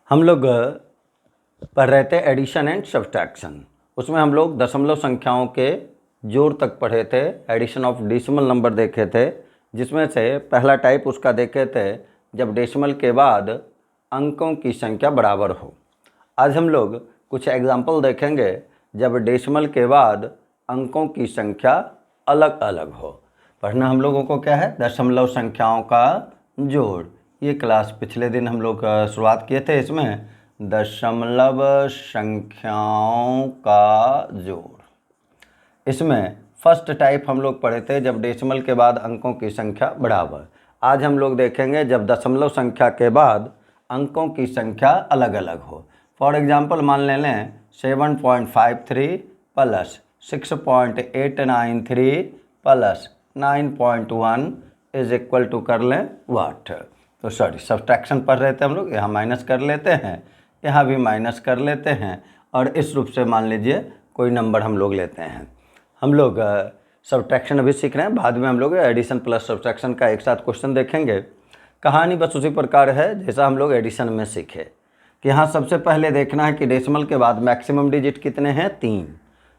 हम लोग पढ़ रहे थे एडिशन एंड सब्सट्रैक्शन। उसमें हम लोग दशमलव संख्याओं के जोड़ तक पढ़े थे, एडिशन ऑफ डेसिमल नंबर देखे थे, जिसमें से पहला टाइप उसका देखे थे जब डेसिमल के बाद अंकों की संख्या बराबर हो। आज हम लोग कुछ एग्जाम्पल देखेंगे जब डेसिमल के बाद अंकों की संख्या अलग अलग हो। पढ़ना हम लोगों को क्या है? दशमलव संख्याओं का जोड़। ये क्लास पिछले दिन हम लोग शुरुआत किए थे इसमें, दशमलव संख्याओं का जोड़। इसमें फर्स्ट टाइप हम लोग पढ़े थे जब डेसिमल के बाद अंकों की संख्या बराबर। आज हम लोग देखेंगे जब दशमलव संख्या के बाद अंकों की संख्या अलग अलग हो। फॉर एग्जांपल मान लें 7.53 plus 6.893 plus 9.1 is equal to कर लें वाट। तो सॉरी, सब्सट्रैक्शन पढ़ रहे थे हम लोग, यहाँ माइनस कर लेते हैं, यहाँ भी माइनस कर लेते हैं, और इस रूप से मान लीजिए कोई नंबर हम लोग लेते हैं। हम लोग सब्सट्रैक्शन अभी सीख रहे हैं, बाद में हम लोग एडिशन प्लस सब्सट्रैक्शन का एक साथ क्वेश्चन देखेंगे। कहानी बस उसी प्रकार है जैसा हम लोग एडिशन में सीखे कि यहाँ सबसे पहले देखना है कि डेसिमल के बाद मैक्सिमम डिजिट कितने हैं? 3।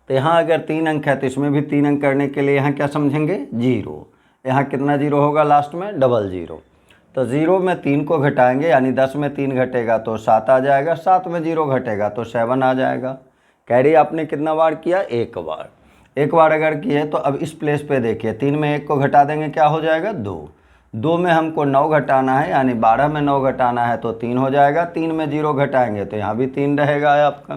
तो यहाँ अगर 3 अंक है तो इसमें भी 3 अंक करने के लिए यहाँ क्या समझेंगे? 0। यहाँ कितना 0 होगा लास्ट में? डबल 0। तो 0 में 3 को घटाएंगे, यानी 10 में 3 घटेगा तो 7 आ जाएगा, 7 में 0 घटेगा तो 7 आ जाएगा। कैरी आपने कितना बार किया? एक बार। एक बार अगर किए तो अब इस प्लेस पे देखिए, 3 में 1 को घटा देंगे, क्या हो जाएगा? 2। 2 में हमको 9 घटाना है, यानी 12 में 9 घटाना है तो 3 हो जाएगा। 3 में 0 घटाएंगे तो यहाँ भी 3 रहेगा आपका।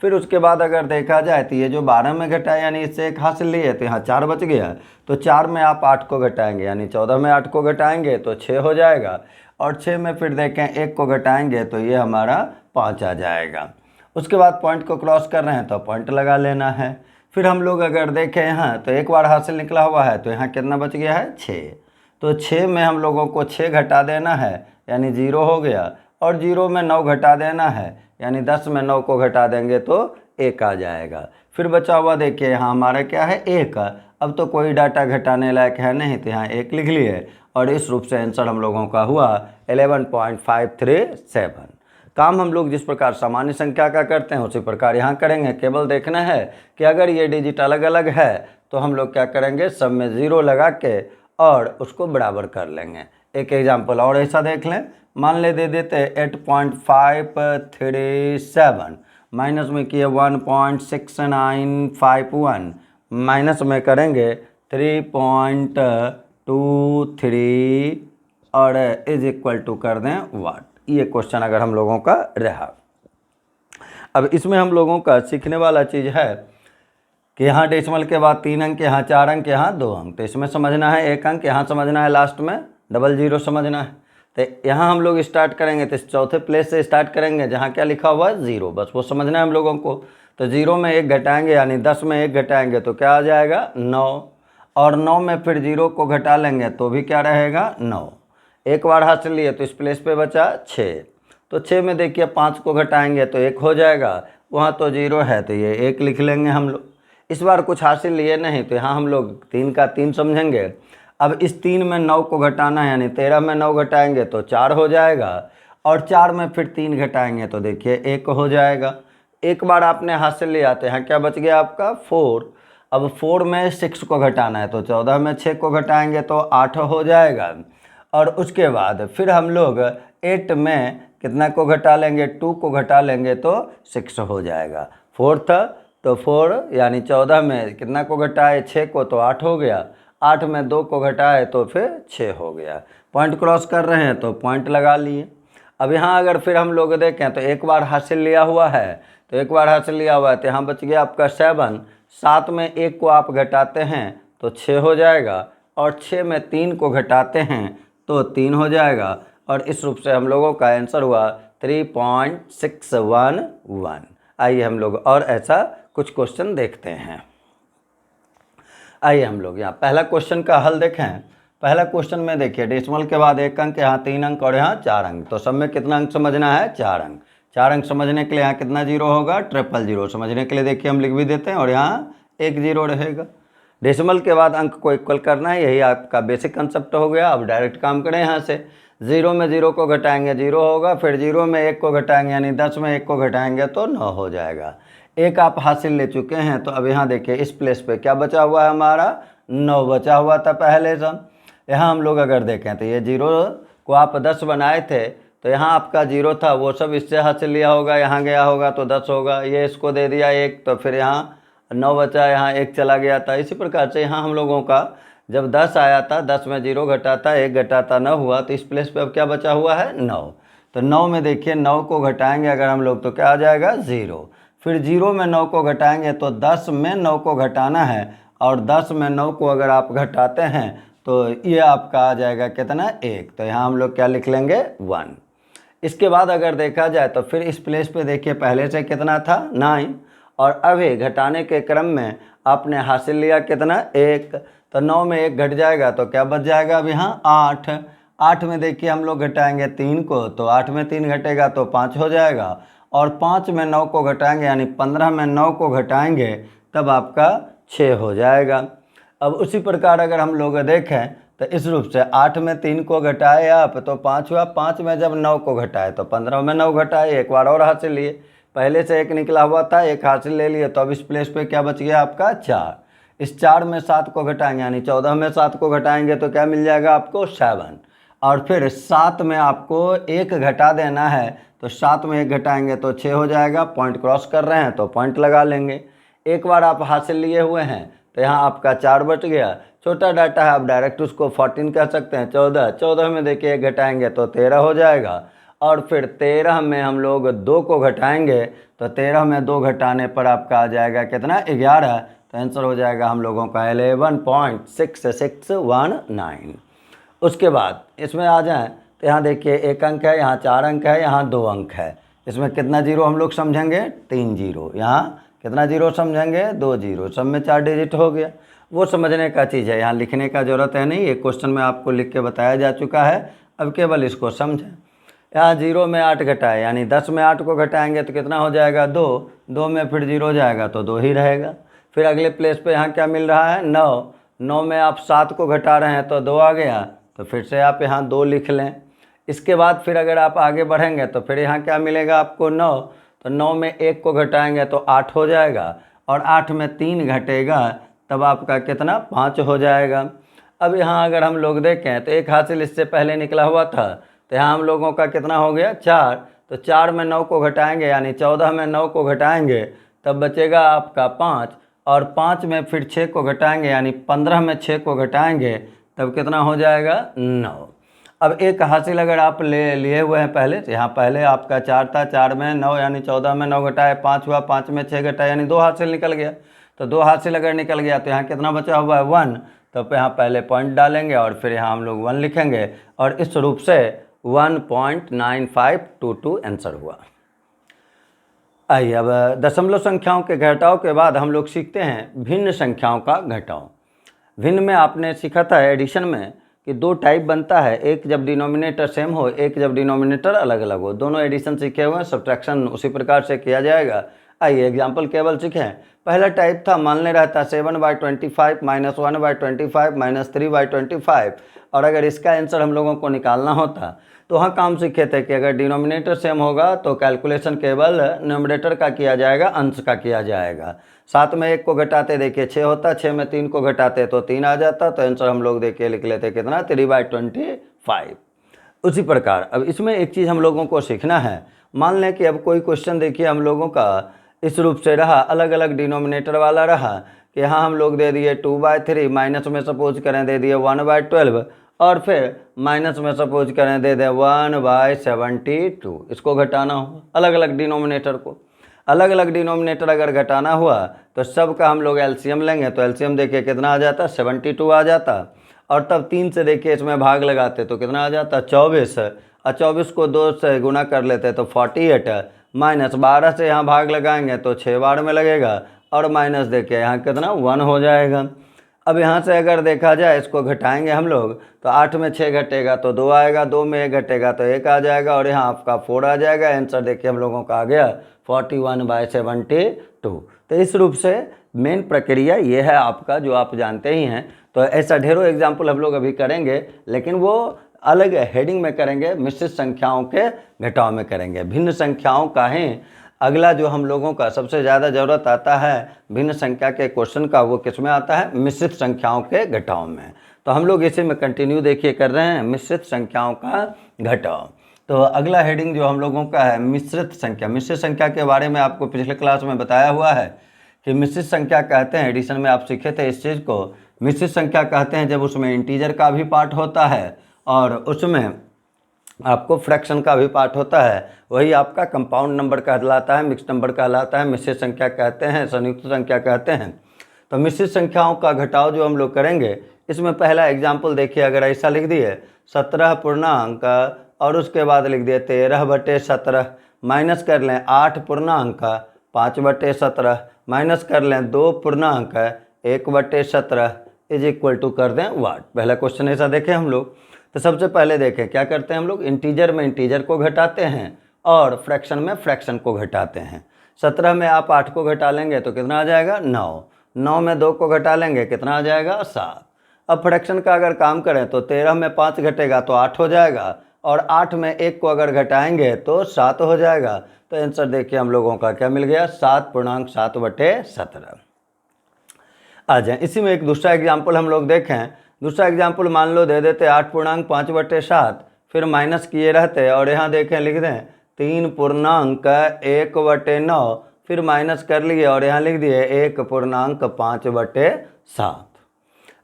फिर उसके बाद अगर देखा जाए तो ये जो 12 में घटाए यानी इससे 1 हासिल लिए तो यहाँ 4 बच गया। तो 4 में आप 8 को घटाएंगे, यानी 14 में 8 को घटाएंगे तो 6 हो जाएगा। और 6 में फिर देखें 1 को घटाएंगे तो ये हमारा 5 आ जाएगा। उसके बाद पॉइंट को क्रॉस कर रहे हैं तो पॉइंट लगा लेना है। फिर हम लोग अगर देखें यहाँ तो एक बार हासिल निकला हुआ है, तो यहाँ कितना बच गया है? 6। तो 6 में हम लोगों को 6 घटा देना है, यानी 0 हो गया। और 0 में 9 घटा देना है, यानी 10 में 9 को घटा देंगे तो 1 आ जाएगा। फिर बचा हुआ देखिए यहाँ हमारा क्या है? 1। अब तो कोई डाटा घटाने लायक है नहीं, तो यहाँ 1 लिख लिए, और इस रूप से आंसर हम लोगों का हुआ 11.537। काम हम लोग जिस प्रकार सामान्य संख्या का करते हैं उसी प्रकार यहाँ करेंगे। केवल देखना है कि अगर ये डिजिट अलग अलग है तो हम लोग क्या करेंगे? सब में 0 लगा के और उसको बराबर कर लेंगे। एक एग्जांपल और ऐसा देख लें, मान ले दे देते 8.537, माइनस में किए 1.6951, माइनस में करेंगे 3.23 और इज इक्वल टू कर दें वाट। ये क्वेश्चन अगर हम लोगों का रहा। अब इसमें हम लोगों का सीखने वाला चीज़ है कि यहाँ डेसिमल के बाद 3 अंक, यहाँ 4 अंक, यहाँ 2 अंक। तो इसमें समझना है 1 अंक, यहाँ समझना है लास्ट में डबल 0 समझना है। तो यहाँ हम लोग स्टार्ट करेंगे तो चौथे प्लेस से स्टार्ट करेंगे जहाँ क्या लिखा हुआ है? 0। बस वो समझना है हम लोगों को। तो 0 में 1 घटाएंगे, यानी 10 में 1 घटाएंगे तो क्या आ जाएगा? 9। और 9 में फिर 0 को घटा लेंगे तो भी क्या रहेगा? 9। एक बार हासिल लिए तो इस प्लेस पे बचा 6। तो 6 में देखिए 5 को घटाएंगे तो 1 हो जाएगा, वहाँ तो 0 है तो ये 1 लिख लेंगे हम लोग। इस बार कुछ हासिल लिए नहीं तो यहाँ हम लोग 3 का 3 समझेंगे। अब इस 3 में 9 को घटाना है, यानी 13 में 9 घटाएंगे तो 4 हो जाएगा, और 4 में फिर 3 घटाएंगे तो देखिए 1 हो जाएगा। एक बार आपने हासिल लिया तो यहाँ क्या बच गया आपका? 4। अब 4 में 6 को घटाना है तो 14 में 6 को घटाएंगे तो 8 हो जाएगा। और उसके बाद फिर हम लोग 8 में कितना को घटा लेंगे? 2 को घटा लेंगे तो 6 हो जाएगा। 4 था तो 4, यानी 14 में कितना को घटाए? 6 को, तो 8 हो गया। 8 में 2 को घटाए तो फिर 6 हो गया। पॉइंट क्रॉस कर रहे हैं तो पॉइंट लगा लिए। अब यहाँ अगर फिर हम लोग देखें तो एक बार हासिल लिया हुआ है, तो एक बार हासिल लिया हुआ है तो यहाँ बच गया आपका 7। 7 में 1 को आप घटाते हैं तो 6 हो जाएगा, और 6 में 3 को घटाते हैं तो 3 हो जाएगा। और इस रूप से हम लोगों का आंसर हुआ 3.611। आइए हम लोग और ऐसा कुछ क्वेश्चन देखते हैं। आइए हम लोग यहाँ पहला क्वेश्चन का हल देखें। पहला क्वेश्चन में देखिए डेसिमल के बाद 1 अंक, यहाँ 3 अंक और यहाँ 4 अंक। तो सब में कितना अंक समझना है? 4 अंक। 4 अंक समझने के लिए यहाँ कितना 0 होगा? 000 समझने के लिए देखिए हम लिख भी देते हैं, और यहाँ 1 0 रहेगा। डेसिमल के बाद अंक को इक्वल करना है, यही आपका बेसिक कंसेप्ट हो गया। अब डायरेक्ट काम करें यहाँ से। 0 में 0 को घटाएंगे 0 होगा, फिर 0 में 1 को घटाएंगे यानी 10 में 1 को घटाएंगे तो 9 हो जाएगा। एक आप हासिल ले चुके हैं। तो अब यहाँ देखिए इस प्लेस पे क्या बचा हुआ है हमारा, 9 बचा हुआ था पहले से। यहाँ हम लोग अगर देखें तो ये 0 को आप 10 बनाए थे, तो यहाँ आपका 0 था वो सब इससे हासिल लिया होगा, यहाँ गया होगा तो 10 होगा, ये इसको दे दिया 1 तो फिर यहाँ 9 बचा, यहाँ 1 चला गया था। इसी प्रकार से यहाँ हम लोगों का जब 10 आया था, 10 में 0 घटाता 1 घटाता 9 हुआ, तो इस प्लेस पे अब क्या बचा हुआ है 9। तो 9 में देखिए 9 को घटाएंगे अगर हम लोग तो क्या आ जाएगा 0। फिर 0 में 9 को घटाएंगे तो 10 में 9 को घटाना है, और 10 में 9 को अगर आप घटाते हैं तो ये आपका आ जाएगा कितना 1। तो यहाँ हम लोग क्या लिख लेंगे 1। इसके बाद अगर देखा जाए तो फिर इस प्लेस पे देखिए पहले से कितना था 9, और अभी घटाने के क्रम में आपने हासिल लिया कितना 1। तो 9 में 1 घट जाएगा तो क्या बच जाएगा अब यहाँ 8। 8 में देखिए हम लोग घटाएंगे 3 को, तो 8 में 3 घटेगा तो 5 हो जाएगा, और 5 में 9 को घटाएंगे यानी 15 में 9 को घटाएंगे तब आपका 6 हो जाएगा। अब उसी प्रकार अगर हम लोग देखें तो इस रूप से 8 में 3 को घटाए आप तो 5 हुआ, 5 में जब 9 को घटाए तो 15 में 9 घटाए, एक बार और हासिल लिए, पहले से 1 निकला हुआ था 1 हासिल ले लिए, तो अब इस प्लेस पे क्या बच गया आपका 4। इस 4 में 7 को घटाएंगे यानी 14 में 7 को घटाएंगे तो क्या मिल जाएगा आपको 7, और फिर 7 में आपको 1 घटा देना है, तो 7 में 1 घटाएंगे तो 6 हो जाएगा। पॉइंट क्रॉस कर रहे हैं तो पॉइंट लगा लेंगे। एक बार आप हासिल लिए हुए हैं तो यहाँ आपका 4 बच गया। छोटा डाटा है, आप डायरेक्ट उसको 14 कह सकते हैं। 14 में देखिए 1 घटाएंगे तो 13 हो जाएगा, और फिर 13 में हम लोग 2 को घटाएंगे तो 13 में 2 घटाने पर आपका आ जाएगा कितना 11। तो आंसर हो जाएगा हम लोगों का 11.6619। उसके बाद इसमें आ जाएं तो यहाँ देखिए 1 अंक है, यहाँ 4 अंक है, यहाँ 2 अंक है। इसमें कितना जीरो हम लोग समझेंगे 3 जीरो। यहाँ कितना जीरो समझेंगे 2 जीरो। सब में 4 डिजिट हो गया, वो समझने का चीज़ है, यहाँ लिखने का ज़रूरत है नहीं। एक क्वेश्चन में आपको लिख के बताया जा चुका है, अब केवल इसको समझें। यहाँ 0 में 8 घटाए यानी 10 में 8 को घटाएंगे तो कितना हो जाएगा 2। 2 में फिर 0 जाएगा तो 2 ही रहेगा। फिर अगले प्लेस पे यहाँ क्या मिल रहा है 9। 9 में आप 7 को घटा रहे हैं तो 2 आ गया, तो फिर से आप यहाँ 2 लिख लें। इसके बाद फिर अगर आप आगे बढ़ेंगे तो फिर यहाँ क्या मिलेगा आपको 9। तो 9 में 1 को घटाएंगे तो 8 हो जाएगा, और 8 में 3 घटेगा तब आपका कितना 5 हो जाएगा। अब यहाँ अगर हम लोग देखें तो 1 हासिल इससे पहले निकला हुआ था, तो यहाँ हम लोगों का कितना हो गया 4। तो 4 में 9 को घटाएंगे यानी 14 में 9 को घटाएंगे तब बचेगा आपका 5, और 5 में फिर 6 को घटाएंगे यानी 15 में 6 को घटाएंगे तब कितना हो जाएगा 9। अब 1 हासिल अगर आप लिए हुए हैं पहले, तो यहाँ पहले आपका 4 था, 4 में 9 यानी 14 में 9 घटाए 5 हुआ, 5 में 6 घटाए यानी 2 हासिल निकल गया। तो 2 हासिल अगर निकल गया तो यहाँ कितना बचा हुआ है 1। तो यहाँ पहले पॉइंट डालेंगे और फिर यहाँ हम लोग 1 लिखेंगे, और इस रूप से 1.9522 आंसर हुआ। आइए अब दशमलव संख्याओं के घटाव के बाद हम लोग सीखते हैं भिन्न संख्याओं का घटाव। भिन्न में आपने सीखा था एडिशन में कि 2 टाइप बनता है, एक जब डिनोमिनेटर सेम हो, एक जब डिनोमिनेटर अलग अलग हो। दोनों एडिशन सीखे हुए हैं, सब्ट्रैक्शन उसी प्रकार से किया जाएगा। आइए एग्जाम्पल केवल सीखें। पहला टाइप था, मान ले रहता 7/25 -1/25 -3/25, और अगर इसका आंसर हम लोगों को निकालना होता तो वहाँ काम सीखे थे कि अगर डिनोमिनेटर सेम होगा तो कैलकुलेशन केवल न्यूमरेटर का किया जाएगा, अंश का किया जाएगा। 7 में 1 को घटाते देखिए 6 होता, 6 में 3 को घटाते तो 3 आ जाता, तो आंसर हम लोग देखिए लिख लेते कितना 3/25। उसी प्रकार अब इसमें एक चीज़ हम लोगों को सीखना है। मान लें कि अब कोई क्वेश्चन देखिए हम लोगों का इस रूप से रहा, अलग अलग डिनोमिनेटर वाला रहा कि यहाँ हम लोग दे दिए 2/3, माइनस में सपोज करें दे दिए 1/12, और फिर माइनस में सपोज करें दे दें 1/72। इसको घटाना हो अलग अलग डिनोमिनेटर को। अलग अलग डिनोमिनेटर अगर घटाना हुआ तो सब का हम लोग एलसीएम लेंगे, तो एलसीएम देखिए कितना आ जाता 72 आ जाता, और तब 3 से देखिए इसमें भाग लगाते तो कितना आ जाता 24, और 24 को 2 से गुना कर लेते तो 48, माइनस 12 से यहाँ भाग लगाएंगे तो 6 बार में लगेगा, और माइनस देखिए यहाँ कितना 1 हो जाएगा। अब यहाँ से अगर देखा जाए इसको घटाएंगे हम लोग तो 8 में 6 घटेगा तो 2 आएगा, 2 में 1 घटेगा तो 1 आ जाएगा, और यहाँ आपका 4 आ जाएगा। आंसर देखिए हम लोगों का आ गया 41/72। तो इस रूप से मेन प्रक्रिया ये है आपका, जो आप जानते ही हैं। तो ऐसा ढेरों एग्जाम्पल हम लोग अभी करेंगे, लेकिन वो अलग हेडिंग में करेंगे, मिश्रित संख्याओं के घटाव में करेंगे। भिन्न संख्याओं का ही अगला जो हम लोगों का सबसे ज़्यादा ज़रूरत आता है भिन्न संख्या के क्वेश्चन का, वो किस में आता है? मिश्रित संख्याओं के घटाव में। तो हम लोग इसी में कंटिन्यू देखिए कर रहे हैं, मिश्रित संख्याओं का घटाव। तो अगला हेडिंग जो हम लोगों का है मिश्रित संख्या। मिश्रित संख्या के बारे में आपको पिछले क्लास में बताया हुआ है कि मिश्रित संख्या कहते हैं, एडिशन में आप सीखे थे इस चीज़ को, मिश्रित संख्या कहते हैं जब उसमें इंटीजर का भी पार्ट होता है और उसमें आपको फ्रैक्शन का भी पार्ट होता है, वही आपका कंपाउंड नंबर कहलाता है, मिक्स नंबर कहलाता है, मिश्रित संख्या कहते हैं, संयुक्त संख्या कहते हैं। तो मिश्रित संख्याओं का घटाव जो हम लोग करेंगे, इसमें पहला एग्जाम्पल देखिए, अगर ऐसा लिख दिए 17 पूर्णांक और उसके बाद लिख दिए 13/17, माइनस कर लें 8 पूर्णांक 5/17, माइनस कर लें 2 पूर्णांक 1/17 इज इक्वल टू कर दें वाट। पहला क्वेश्चन ऐसा देखें हम लोग। तो सबसे पहले देखें क्या करते हैं हम लोग, इंटीजर में इंटीजर को घटाते हैं और फ्रैक्शन में फ्रैक्शन को घटाते हैं। 17 में आप 8 को घटा लेंगे तो कितना आ जाएगा? 9। 9 में 2 को घटा लेंगे कितना आ जाएगा? 7। अब फ्रैक्शन का अगर काम करें तो 13 में 5 घटेगा तो 8 हो जाएगा और 8 में 1 को अगर घटाएंगे तो 7 हो जाएगा। तो आंसर देखिए हम लोगों का क्या मिल गया? 7.7/17 आ जाए। इसी में एक दूसरा एग्जाम्पल हम लोग देखें। दूसरा एग्जाम्पल मान लो दे देते 8.5/7, फिर माइनस किए रहते और यहाँ देखें लिख दें 3.1/9, फिर माइनस कर लिए और यहाँ लिख दिए 1.5/7।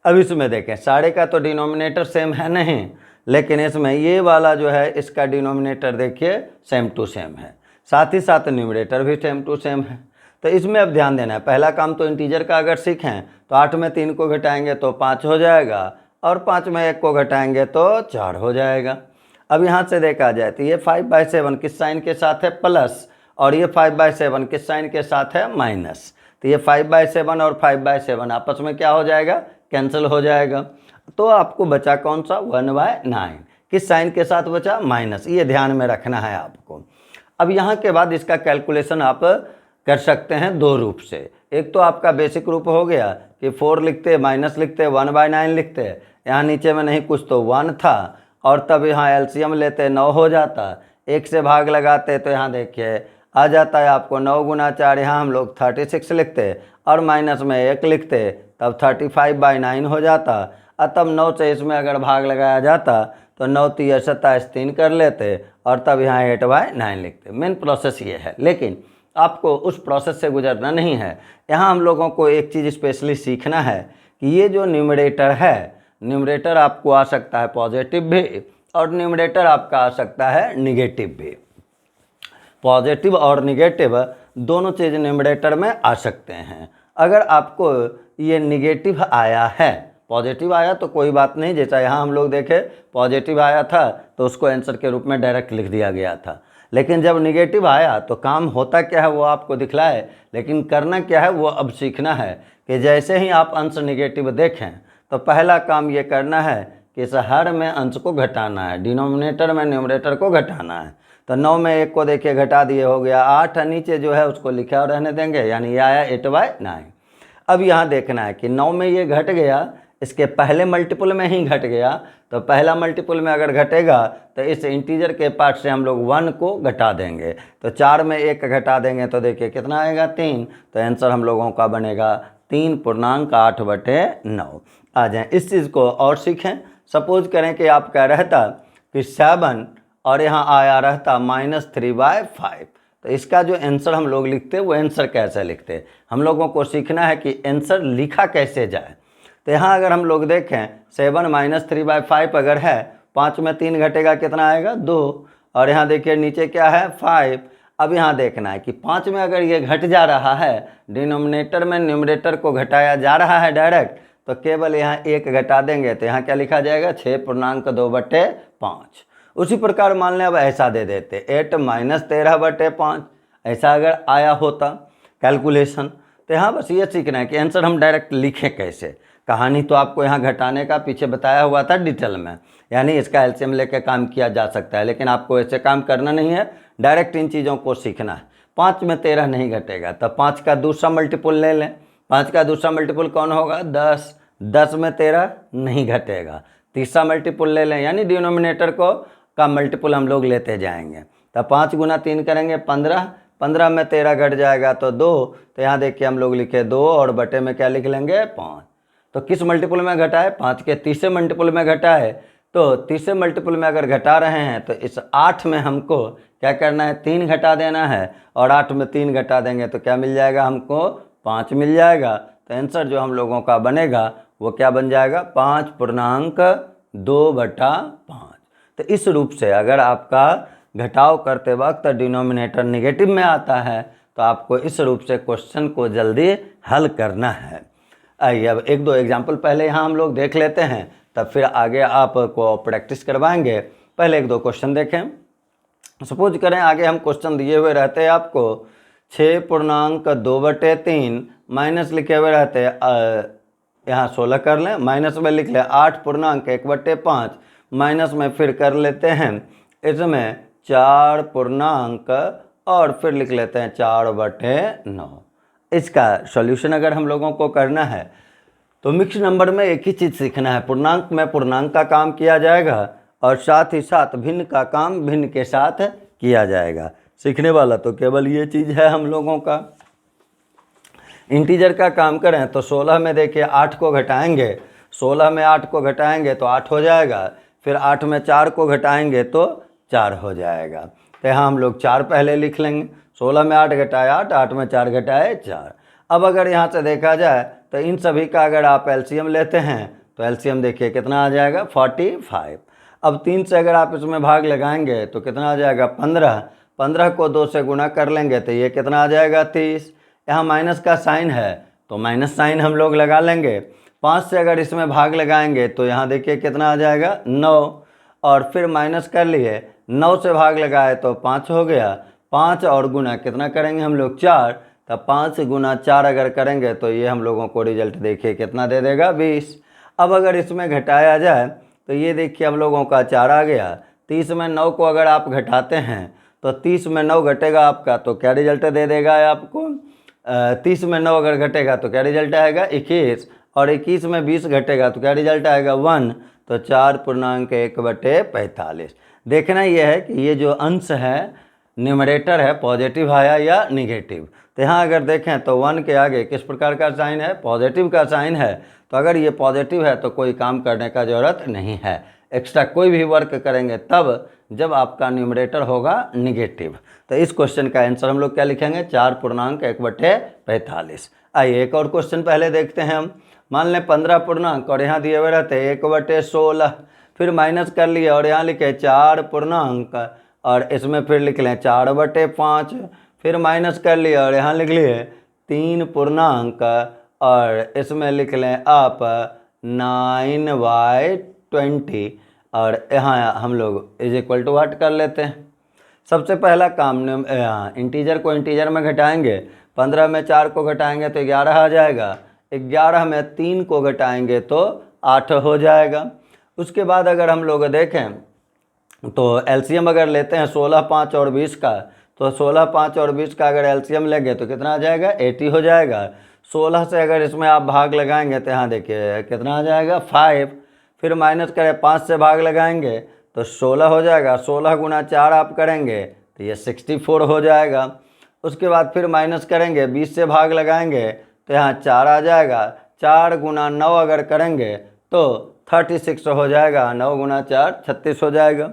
अब इसमें देखें सारे का तो डिनोमिनेटर सेम है नहीं, लेकिन इसमें ये वाला जो है इसका डिनोमिनेटर देखिए सेम टू सेम है, साथ ही साथ न्यूमरेटर भी सेम टू सेम है। तो इसमें अब ध्यान देना है, पहला काम तो इंटीजर का अगर सीखें तो 8 में 3 को घटाएंगे तो 5 हो जाएगा और 5 में 1 को घटाएंगे तो 4 हो जाएगा। अब यहाँ से देखा जाए तो ये 5/7 किस साइन के साथ है? प्लस, और ये 5/7 किस साइन के साथ है? माइनस। तो ये 5/7 और 5/7 आपस में क्या हो जाएगा? कैंसिल हो जाएगा। तो आपको बचा कौन सा? 1/9। किस साइन के साथ बचा? माइनस। ये ध्यान में रखना है आपको। अब यहाँ के बाद इसका कैलकुलेशन आप कर सकते हैं दो रूप से। एक तो आपका बेसिक रूप हो गया कि 4 लिखते, माइनस लिखते, 1/9 लिखते, यहाँ नीचे में नहीं कुछ तो 1 था और तब यहाँ एलसीएम लेते 9 हो जाता, 1 से भाग लगाते तो यहाँ देखिए आ जाता है आपको 9 गुना 4, यहाँ हम लोग 36 लिखते और माइनस में 1 लिखते तब 35/9 हो जाता। और तब 9 से इसमें अगर भाग लगाया जाता तो 9 3 27 3 कर लेते और तब यहाँ 8/9 लिखते। मेन प्रोसेस ये है, लेकिन आपको उस प्रोसेस से गुजरना नहीं है। यहाँ हम लोगों को एक चीज़ स्पेशली सीखना है कि ये जो न्यूमरेटर है, न्यूमरेटर आपको आ सकता है पॉजिटिव भी और न्यूमरेटर आपका आ सकता है निगेटिव भी। पॉजिटिव और निगेटिव दोनों चीज़ न्यूमरेटर में आ सकते हैं। अगर आपको ये निगेटिव आया है, पॉजिटिव आया तो कोई बात नहीं, जैसा यहाँ हम लोग देखे पॉजिटिव आया था तो उसको आंसर के रूप में डायरेक्ट लिख दिया गया था। लेकिन जब निगेटिव आया तो काम होता क्या है वो आपको दिखलाए, लेकिन करना क्या है वो अब सीखना है कि जैसे ही आप अंश निगेटिव देखें तो पहला काम ये करना है कि इस हर में अंश को घटाना है, डिनोमिनेटर में न्यूमरेटर को घटाना है। तो 9 में 1 को देखिए घटा दिए हो गया 8, नीचे जो है उसको लिखा रहने देंगे, यानी ये आया 8/9। अब यहाँ देखना है कि 9 में ये घट गया, इसके पहले मल्टीपल में ही घट गया, तो पहला मल्टीपल में अगर घटेगा तो इस इंटीजर के पार्ट से हम लोग 1 को घटा देंगे। तो 4 में 1 घटा देंगे तो देखिए कितना आएगा? 3। तो आंसर हम लोगों का बनेगा 3.8/9 आ जाए। इस चीज़ को और सीखें। सपोज करें कि आपका रहता कि 7 और यहाँ आया रहता -3/5, तो इसका जो आंसर हम लोग लिखते वो आंसर कैसे लिखते, हम लोगों को सीखना है कि आंसर लिखा कैसे जाए। तो यहाँ अगर हम लोग देखें 7 - 3/5 अगर है, 5 में 3 घटेगा कितना आएगा? 2, और यहाँ देखिए नीचे क्या है? 5। अब यहाँ देखना है कि 5 में अगर ये घट जा रहा है, डिनोमिनेटर में न्यूमरेटर को घटाया जा रहा है डायरेक्ट, तो केवल यहाँ 1 घटा देंगे तो यहाँ क्या लिखा जाएगा? 6.2/5। उसी प्रकार मान लें अब ऐसा दे देते 8 - 13/5, ऐसा अगर आया होता कैलकुलेशन। तो यहाँ बस ये सीखना है कि आंसर हम डायरेक्ट लिखें कैसे। कहानी तो आपको यहाँ घटाने का पीछे बताया हुआ था डिटेल में, यानी इसका एलसीएम लेकर काम किया जा सकता है, लेकिन आपको ऐसे काम करना नहीं है, डायरेक्ट इन चीज़ों को सीखना है। 5 में 13 नहीं घटेगा तो 5 का दूसरा मल्टीपल ले लें। 5 का दूसरा मल्टीपल कौन होगा? 10। 10 में 13 नहीं घटेगा, तीसरा मल्टीपल ले लें, यानी डिनोमिनेटर को का मल्टीपल हम लोग लेते जाएंगे। तो 5 गुना 3 करेंगे 15, 15 में 13 घट जाएगा तो 2, तो यहाँ देखिए हम लोग लिखे 2 और बटे में क्या लिख लेंगे 5। तो किस मल्टीपल में घटा है? 5 के तीसरे मल्टीपल में घटा है। तो तीसरे मल्टीपल में अगर घटा रहे हैं तो इस 8 में हमको क्या करना है? 3 घटा देना है, और 8 में 3 घटा देंगे तो क्या मिल जाएगा हमको? 5 मिल जाएगा। तो आंसर जो हम लोगों का बनेगा वो क्या बन जाएगा? 5.2/5। तो इस रूप से अगर आपका घटाव करते वक्त डिनोमिनेटर निगेटिव में आता है तो आपको इस रूप से क्वेश्चन को जल्दी हल करना है। आइए अब एक दो एग्जाम्पल पहले यहाँ हम लोग देख लेते हैं, तब फिर आगे आपको प्रैक्टिस करवाएंगे। पहले एक दो क्वेश्चन देखें। सपोज करें आगे हम क्वेश्चन दिए हुए रहते हैं आपको 6.2/3 माइनस लिखे हुए रहते हैं, यहाँ 16 कर लें, माइनस में लिख लें 8.1/5, माइनस में फिर कर लेते हैं इसमें 4 और फिर लिख लेते हैं 4/9। इसका सॉल्यूशन अगर हम लोगों को करना है तो मिक्स नंबर में एक ही चीज़ सीखना है, पूर्णांक में पूर्णांक का काम किया जाएगा और साथ ही साथ भिन्न का काम भिन्न के साथ किया जाएगा। सीखने वाला तो केवल ये चीज़ है हम लोगों का। इंटीजर का काम करें तो 16 में देखिए 8 को घटाएंगे, 16 में 8 को घटाएंगे तो 8 हो जाएगा, फिर 8 में 4 को घटाएंगे तो 4 हो जाएगा। तो यहाँ हम लोग 4 पहले लिख लेंगे, 16 में 8 घटाए 8, 8 में 4 घटाए 4। अब अगर यहाँ से देखा जाए तो इन सभी का अगर आप एलसीएम लेते हैं तो एलसीएम देखिए कितना आ जाएगा? 45। अब 3 से अगर आप इसमें भाग लगाएंगे तो कितना आ जाएगा? 15। 15 को 2 से गुना कर लेंगे तो ये कितना आ जाएगा? 30। यहाँ माइनस का साइन है तो माइनस साइन हम लोग लगा लेंगे। 5 से अगर इसमें भाग लगाएंगे तो यहाँ देखिए कितना आ जाएगा? 9, और फिर माइनस कर लिए, 9 से भाग लगाए तो 5 हो गया। 5 और गुना कितना करेंगे हम लोग? 4। तब 5 गुना 4 अगर करेंगे तो ये हम लोगों को रिजल्ट देखिए कितना दे देगा? 20। अब अगर इसमें घटाया जाए तो ये देखिए हम लोगों का 4 आ गया। 30 में 9 को अगर आप घटाते हैं तो 30 में 9 घटेगा आपका तो क्या रिजल्ट दे देगा आपको? 30 में 9 अगर घटेगा तो क्या रिजल्ट आएगा? 21, और 21 में 20 घटेगा तो क्या रिजल्ट आएगा? 1। तो 4.1/45। देखना यह है कि ये जो अंश है न्यूमरेटर है पॉजिटिव आया या निगेटिव। तो यहाँ अगर देखें तो 1 के आगे किस प्रकार का साइन है? पॉजिटिव का साइन है। तो अगर ये पॉजिटिव है तो कोई काम करने का ज़रूरत नहीं है, एक्स्ट्रा कोई भी वर्क करेंगे तब जब आपका न्यूमरेटर होगा निगेटिव। तो इस क्वेश्चन का आंसर हम लोग क्या लिखेंगे? 4.1/45। आइए एक और क्वेश्चन पहले देखते हैं हम। मान लें 15 पूर्णांक और यहाँ दिए हुए रहते 1/16, फिर माइनस कर लिए और यहाँ लिखे 4 पूर्णांक और इसमें फिर लिख लें 4/5, फिर माइनस कर लिए और यहाँ लिख लिए 3 पूर्णांक और इसमें लिख लें आप 9/20, और यहाँ हम लोग इज इक्वल टू व्हाट कर लेते हैं। सबसे पहला काम इंटीजर को इंटीजर में घटाएंगे। 15 में 4 को घटाएंगे तो 11 आ जाएगा, 11 में 3 को घटाएंगे तो 8 हो जाएगा। उसके बाद अगर हम लोग देखें तो एलसीएम अगर लेते हैं 16, 5 और 20 का, तो 16, 5 और 20 का अगर एलसीएम लेंगे तो कितना आ जाएगा? 80 हो जाएगा। 16 से अगर इसमें आप भाग लगाएंगे तो यहाँ देखिए कितना आ जाएगा? 5। फिर माइनस करें 5 से भाग लगाएंगे तो 16 हो जाएगा। 16 गुना 4 आप करेंगे तो ये 64 हो जाएगा। उसके बाद फिर माइनस करेंगे, 20 से भाग लगाएंगे तो यहाँ 4 आ जाएगा। 4 गुना 9 अगर करेंगे तो 36 हो जाएगा। 9 गुना 4 36 हो जाएगा।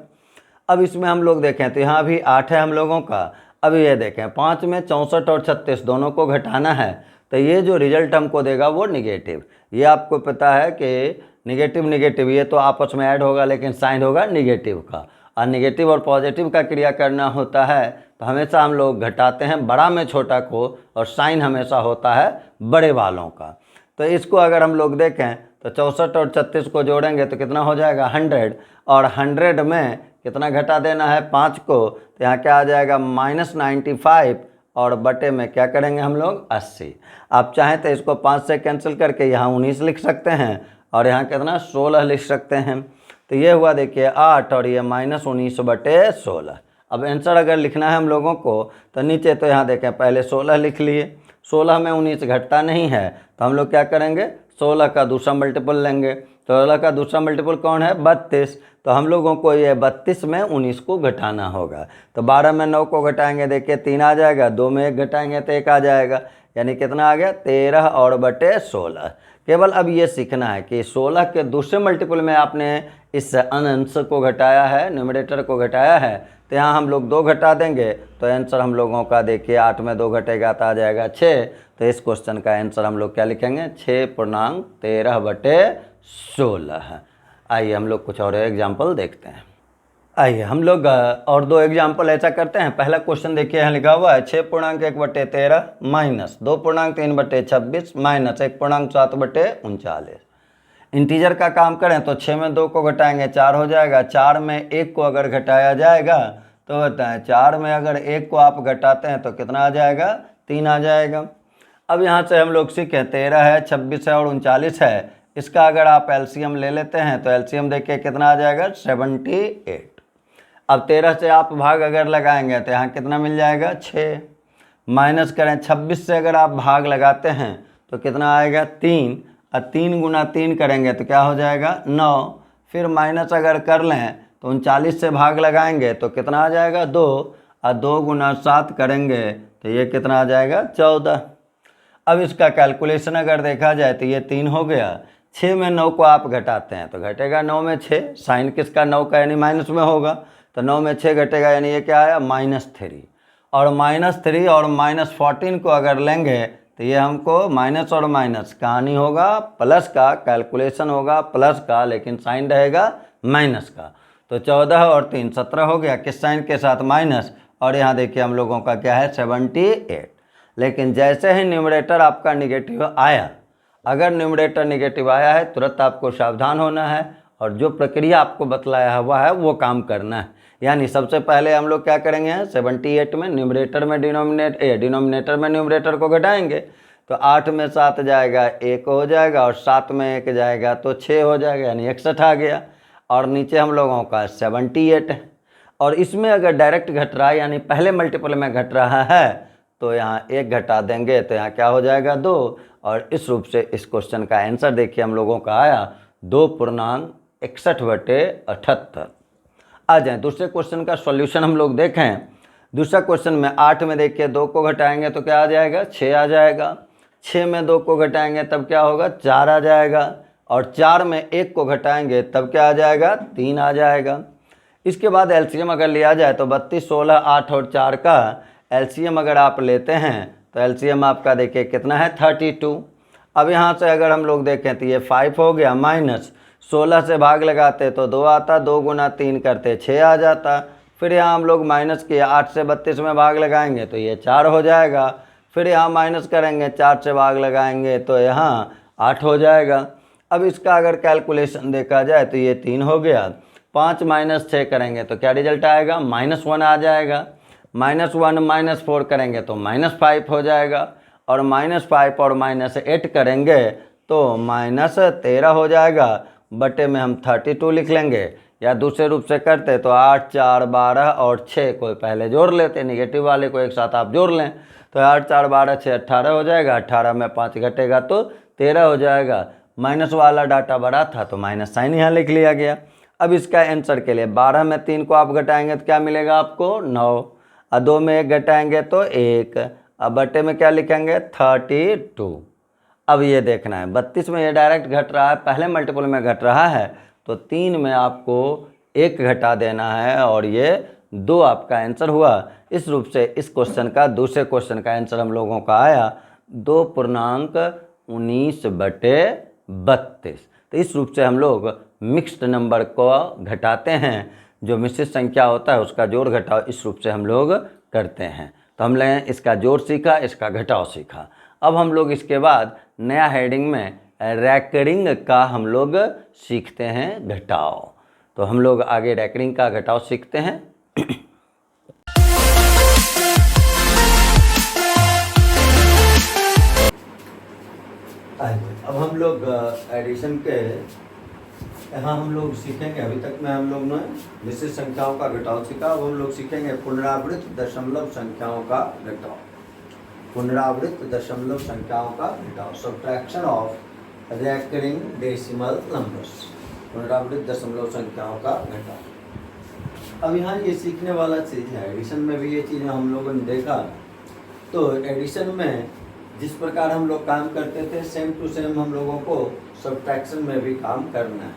अब इसमें हम लोग देखें तो यहाँ भी 8 है हम लोगों का। अब ये देखें 5 में 64 और 36 दोनों को घटाना है तो ये जो रिजल्ट हमको देगा वो निगेटिव। ये आपको पता है कि निगेटिव निगेटिव ये तो आपस में ऐड होगा लेकिन साइन होगा निगेटिव का, और निगेटिव और पॉजिटिव का क्रिया करना होता है तो हमेशा हम लोग घटाते हैं बड़ा में छोटा को, और साइन हमेशा होता है बड़े वालों का। तो इसको अगर हम लोग देखें तो 64 और 36 को जोड़ेंगे तो कितना हो जाएगा? 100, और 100 में कितना घटा देना है? 5 को, तो यहाँ क्या आ जाएगा? -95, और बटे में क्या करेंगे हम लोग? 80। आप चाहें तो इसको 5 से कैंसिल करके यहाँ 19 लिख सकते हैं और यहाँ कितना? 16 लिख सकते हैं। तो ये हुआ देखिए 8 और ये -19/16। अब आंसर अगर लिखना है हम लोगों को तो नीचे तो यहाँ देखें पहले 16 लिख लिए, 16 में 19 घटता नहीं है तो हम लोग क्या करेंगे? 16 का दूसरा मल्टीपल लेंगे, 16 का दूसरा मल्टीपल कौन है? 32। तो हम लोगों को ये 32 में 19 को घटाना होगा। तो 12 में 9 को घटाएंगे, देखिए 3 आ जाएगा, 2 में 1 घटाएंगे तो 1 आ जाएगा, यानी कितना आ गया? 13 और बटे 16। केवल अब ये सीखना है कि 16 के दूसरे मल्टीपल में आपने इस अंश को घटाया है, न्यूमरेटर को घटाया है, तो यहाँ हम लोग 2 घटा देंगे तो आंसर हम लोगों का देखिए 8 में 2 घटेगा तो आ जाएगा 6। तो इस क्वेश्चन का आंसर हम लोग क्या लिखेंगे? 6.13 बटे 16। आइए हम लोग कुछ और एग्जाम्पल देखते हैं। आइए हम लोग और 2 एग्जाम्पल ऐसा करते हैं। पहला क्वेश्चन देखिए, यहाँ लिखा हुआ है 6.1 बटे 13 माइनस 2.3 बटे 26 माइनस 1.7 बटे 39। इंटीजर का काम करें तो 6 में 2 को घटाएंगे 4 हो जाएगा, 4 में 1 को अगर घटाया जाएगा तो बताएं 4 में अगर 1 को आप घटाते हैं तो कितना आ जाएगा? 3 आ जाएगा। अब यहाँ से हम लोग सीखें 13 है, 26 है और 39 है, इसका अगर आप एलसीएम ले लेते हैं तो एलसीएम देखिए कितना आ जाएगा? 78। अब 13 से आप भाग अगर लगाएंगे तो यहाँ कितना मिल जाएगा? 6। माइनस करें 26 से अगर आप भाग लगाते हैं तो कितना आएगा? 3। और 3 गुना 3 करेंगे तो क्या हो जाएगा? 9। फिर माइनस अगर कर लें तो 39 से भाग लगाएंगे तो कितना आ जाएगा? 2। और 2 गुना 7 करेंगे तो ये कितना आ जाएगा? 14। अब इसका कैलकुलेशन अगर देखा जाए तो ये 3 हो गया, 6 में 9 को आप घटाते हैं तो घटेगा 9 में 6, साइन किसका? 9 का, यानी माइनस में होगा, तो 9 में 6 घटेगा, यानी ये क्या आया? -3। और -3 और -14 को अगर लेंगे तो ये हमको माइनस और माइनस कहानी होगा प्लस का, कैलकुलेशन होगा प्लस का, लेकिन साइन रहेगा माइनस का। तो 14 और 3 17 हो गया, किस साइन के साथ? माइनस। और यहाँ देखिए हम लोगों का क्या है? 78। लेकिन जैसे ही न्यूमरेटर आपका निगेटिव आया, अगर न्यूमरेटर निगेटिव आया है तुरंत आपको सावधान होना है और जो प्रक्रिया आपको बतलाया हुआ है वो काम करना है। यानी सबसे पहले हम लोग क्या करेंगे? 78 में न्यूमरेटर में डिनोमिनेटर में न्यूमरेटर को घटाएंगे तो 8 में 7 जाएगा 1 हो जाएगा, और 7 में 1 जाएगा तो 6 हो जाएगा, यानी 61 आ गया। और नीचे हम लोगों का 78 है, और इसमें अगर डायरेक्ट घट रहा है यानी पहले मल्टीपल में घट रहा है तो यहाँ 1 घटा देंगे तो यहाँ क्या हो जाएगा? 2। और इस रूप से इस क्वेश्चन का आंसर देखिए हम लोगों का आया 2.61 बटे 78। आ जाए दूसरे क्वेश्चन का सॉल्यूशन हम लोग देखें। दूसरा क्वेश्चन में 8 में देखिए 2 को घटाएंगे तो क्या आ जाएगा? 6 आ जाएगा। 6 में 2 को घटाएंगे तब क्या होगा? 4 आ जाएगा। और 4 में 1 को घटाएंगे तब क्या आ जाएगा? 3 आ जाएगा। इसके बाद एलसीएम अगर लिया जाए तो 32, 16, 8 और 4 का एलसीएम अगर आप लेते हैं तो एलसीएम आपका देखिए कितना है? 32। अब यहाँ से अगर हम लोग देखें तो ये 5 हो गया, माइनस 16 से भाग लगाते तो 2 आता, 2 गुना 3 करते 6 आ जाता। फिर यहाँ हम लोग माइनस किए, 8 से 32 में भाग लगाएंगे तो ये 4 हो जाएगा। फिर यहाँ माइनस करेंगे, 4 से भाग लगाएंगे तो यहाँ 8 हो जाएगा। अब इसका अगर कैलकुलेशन देखा जाए तो ये 3 हो गया। 5 माइनस 6 करेंगे तो क्या रिजल्ट आएगा? -1 आ जाएगा। -1 -4 करेंगे तो -5 हो जाएगा। और -5 और -8 करेंगे तो -13 हो जाएगा। बटे में हम 32 लिख लेंगे, या दूसरे रूप से करते तो 8, 4, 12 और 6 को पहले जोड़ लेते, निगेटिव वाले को एक साथ आप जोड़ लें तो 8, 4, 12, 6 18 हो जाएगा। 18 में 5 घटेगा तो 13 हो जाएगा। माइनस वाला डाटा बड़ा था तो माइनस साइन यहाँ लिख लिया गया। अब इसका आंसर के लिए 12 में 3 को आप घटाएंगे तो क्या मिलेगा आपको? 9। और 2 में 1 घटाएंगे तो 1। अब बटे में क्या लिखेंगे? 32। अब ये देखना है 32 में ये डायरेक्ट घट रहा है, पहले मल्टीपल में घट रहा है, तो 3 में आपको 1 घटा देना है और ये 2 आपका आंसर हुआ। इस रूप से इस क्वेश्चन का, दूसरे क्वेश्चन का आंसर हम लोगों का आया 2.19 बटे 32। तो इस रूप से हम लोग मिक्स्ड नंबर को घटाते हैं, जो मिश्रित संख्या होता है उसका जोड़ घटाव इस रूप से हम लोग करते हैं। तो हमने इसका जोड़ सीखा, इसका घटाव सीखा। अब हम लोग इसके बाद नया हेडिंग में रैकरिंग का हम लोग सीखते हैं घटाव। तो हम लोग आगे रैकरिंग का घटाव सीखते हैं। अब हम लोग एडिशन के यहाँ हम लोग सीखेंगे, अभी तक में हम लोग ने मिश्रित संख्याओं का घटाव सीखा। अब हम लोग सीखेंगे पुनरावृत्त दशमलव संख्याओं का घटाव। पुनरावृत्त दशमलव संख्याओं का घटाव, subtraction of recurring decimal numbers, पुनरावृत्त दशमलव संख्याओं का घटा। अब यहाँ ये सीखने वाला चीज़ है, एडिशन में भी ये चीज़ हम लोगों ने देखा। तो एडिशन में जिस प्रकार हम लोग काम करते थे सेम टू सेम हम लोगों को सब्ट्रैक्शन में भी काम करना है।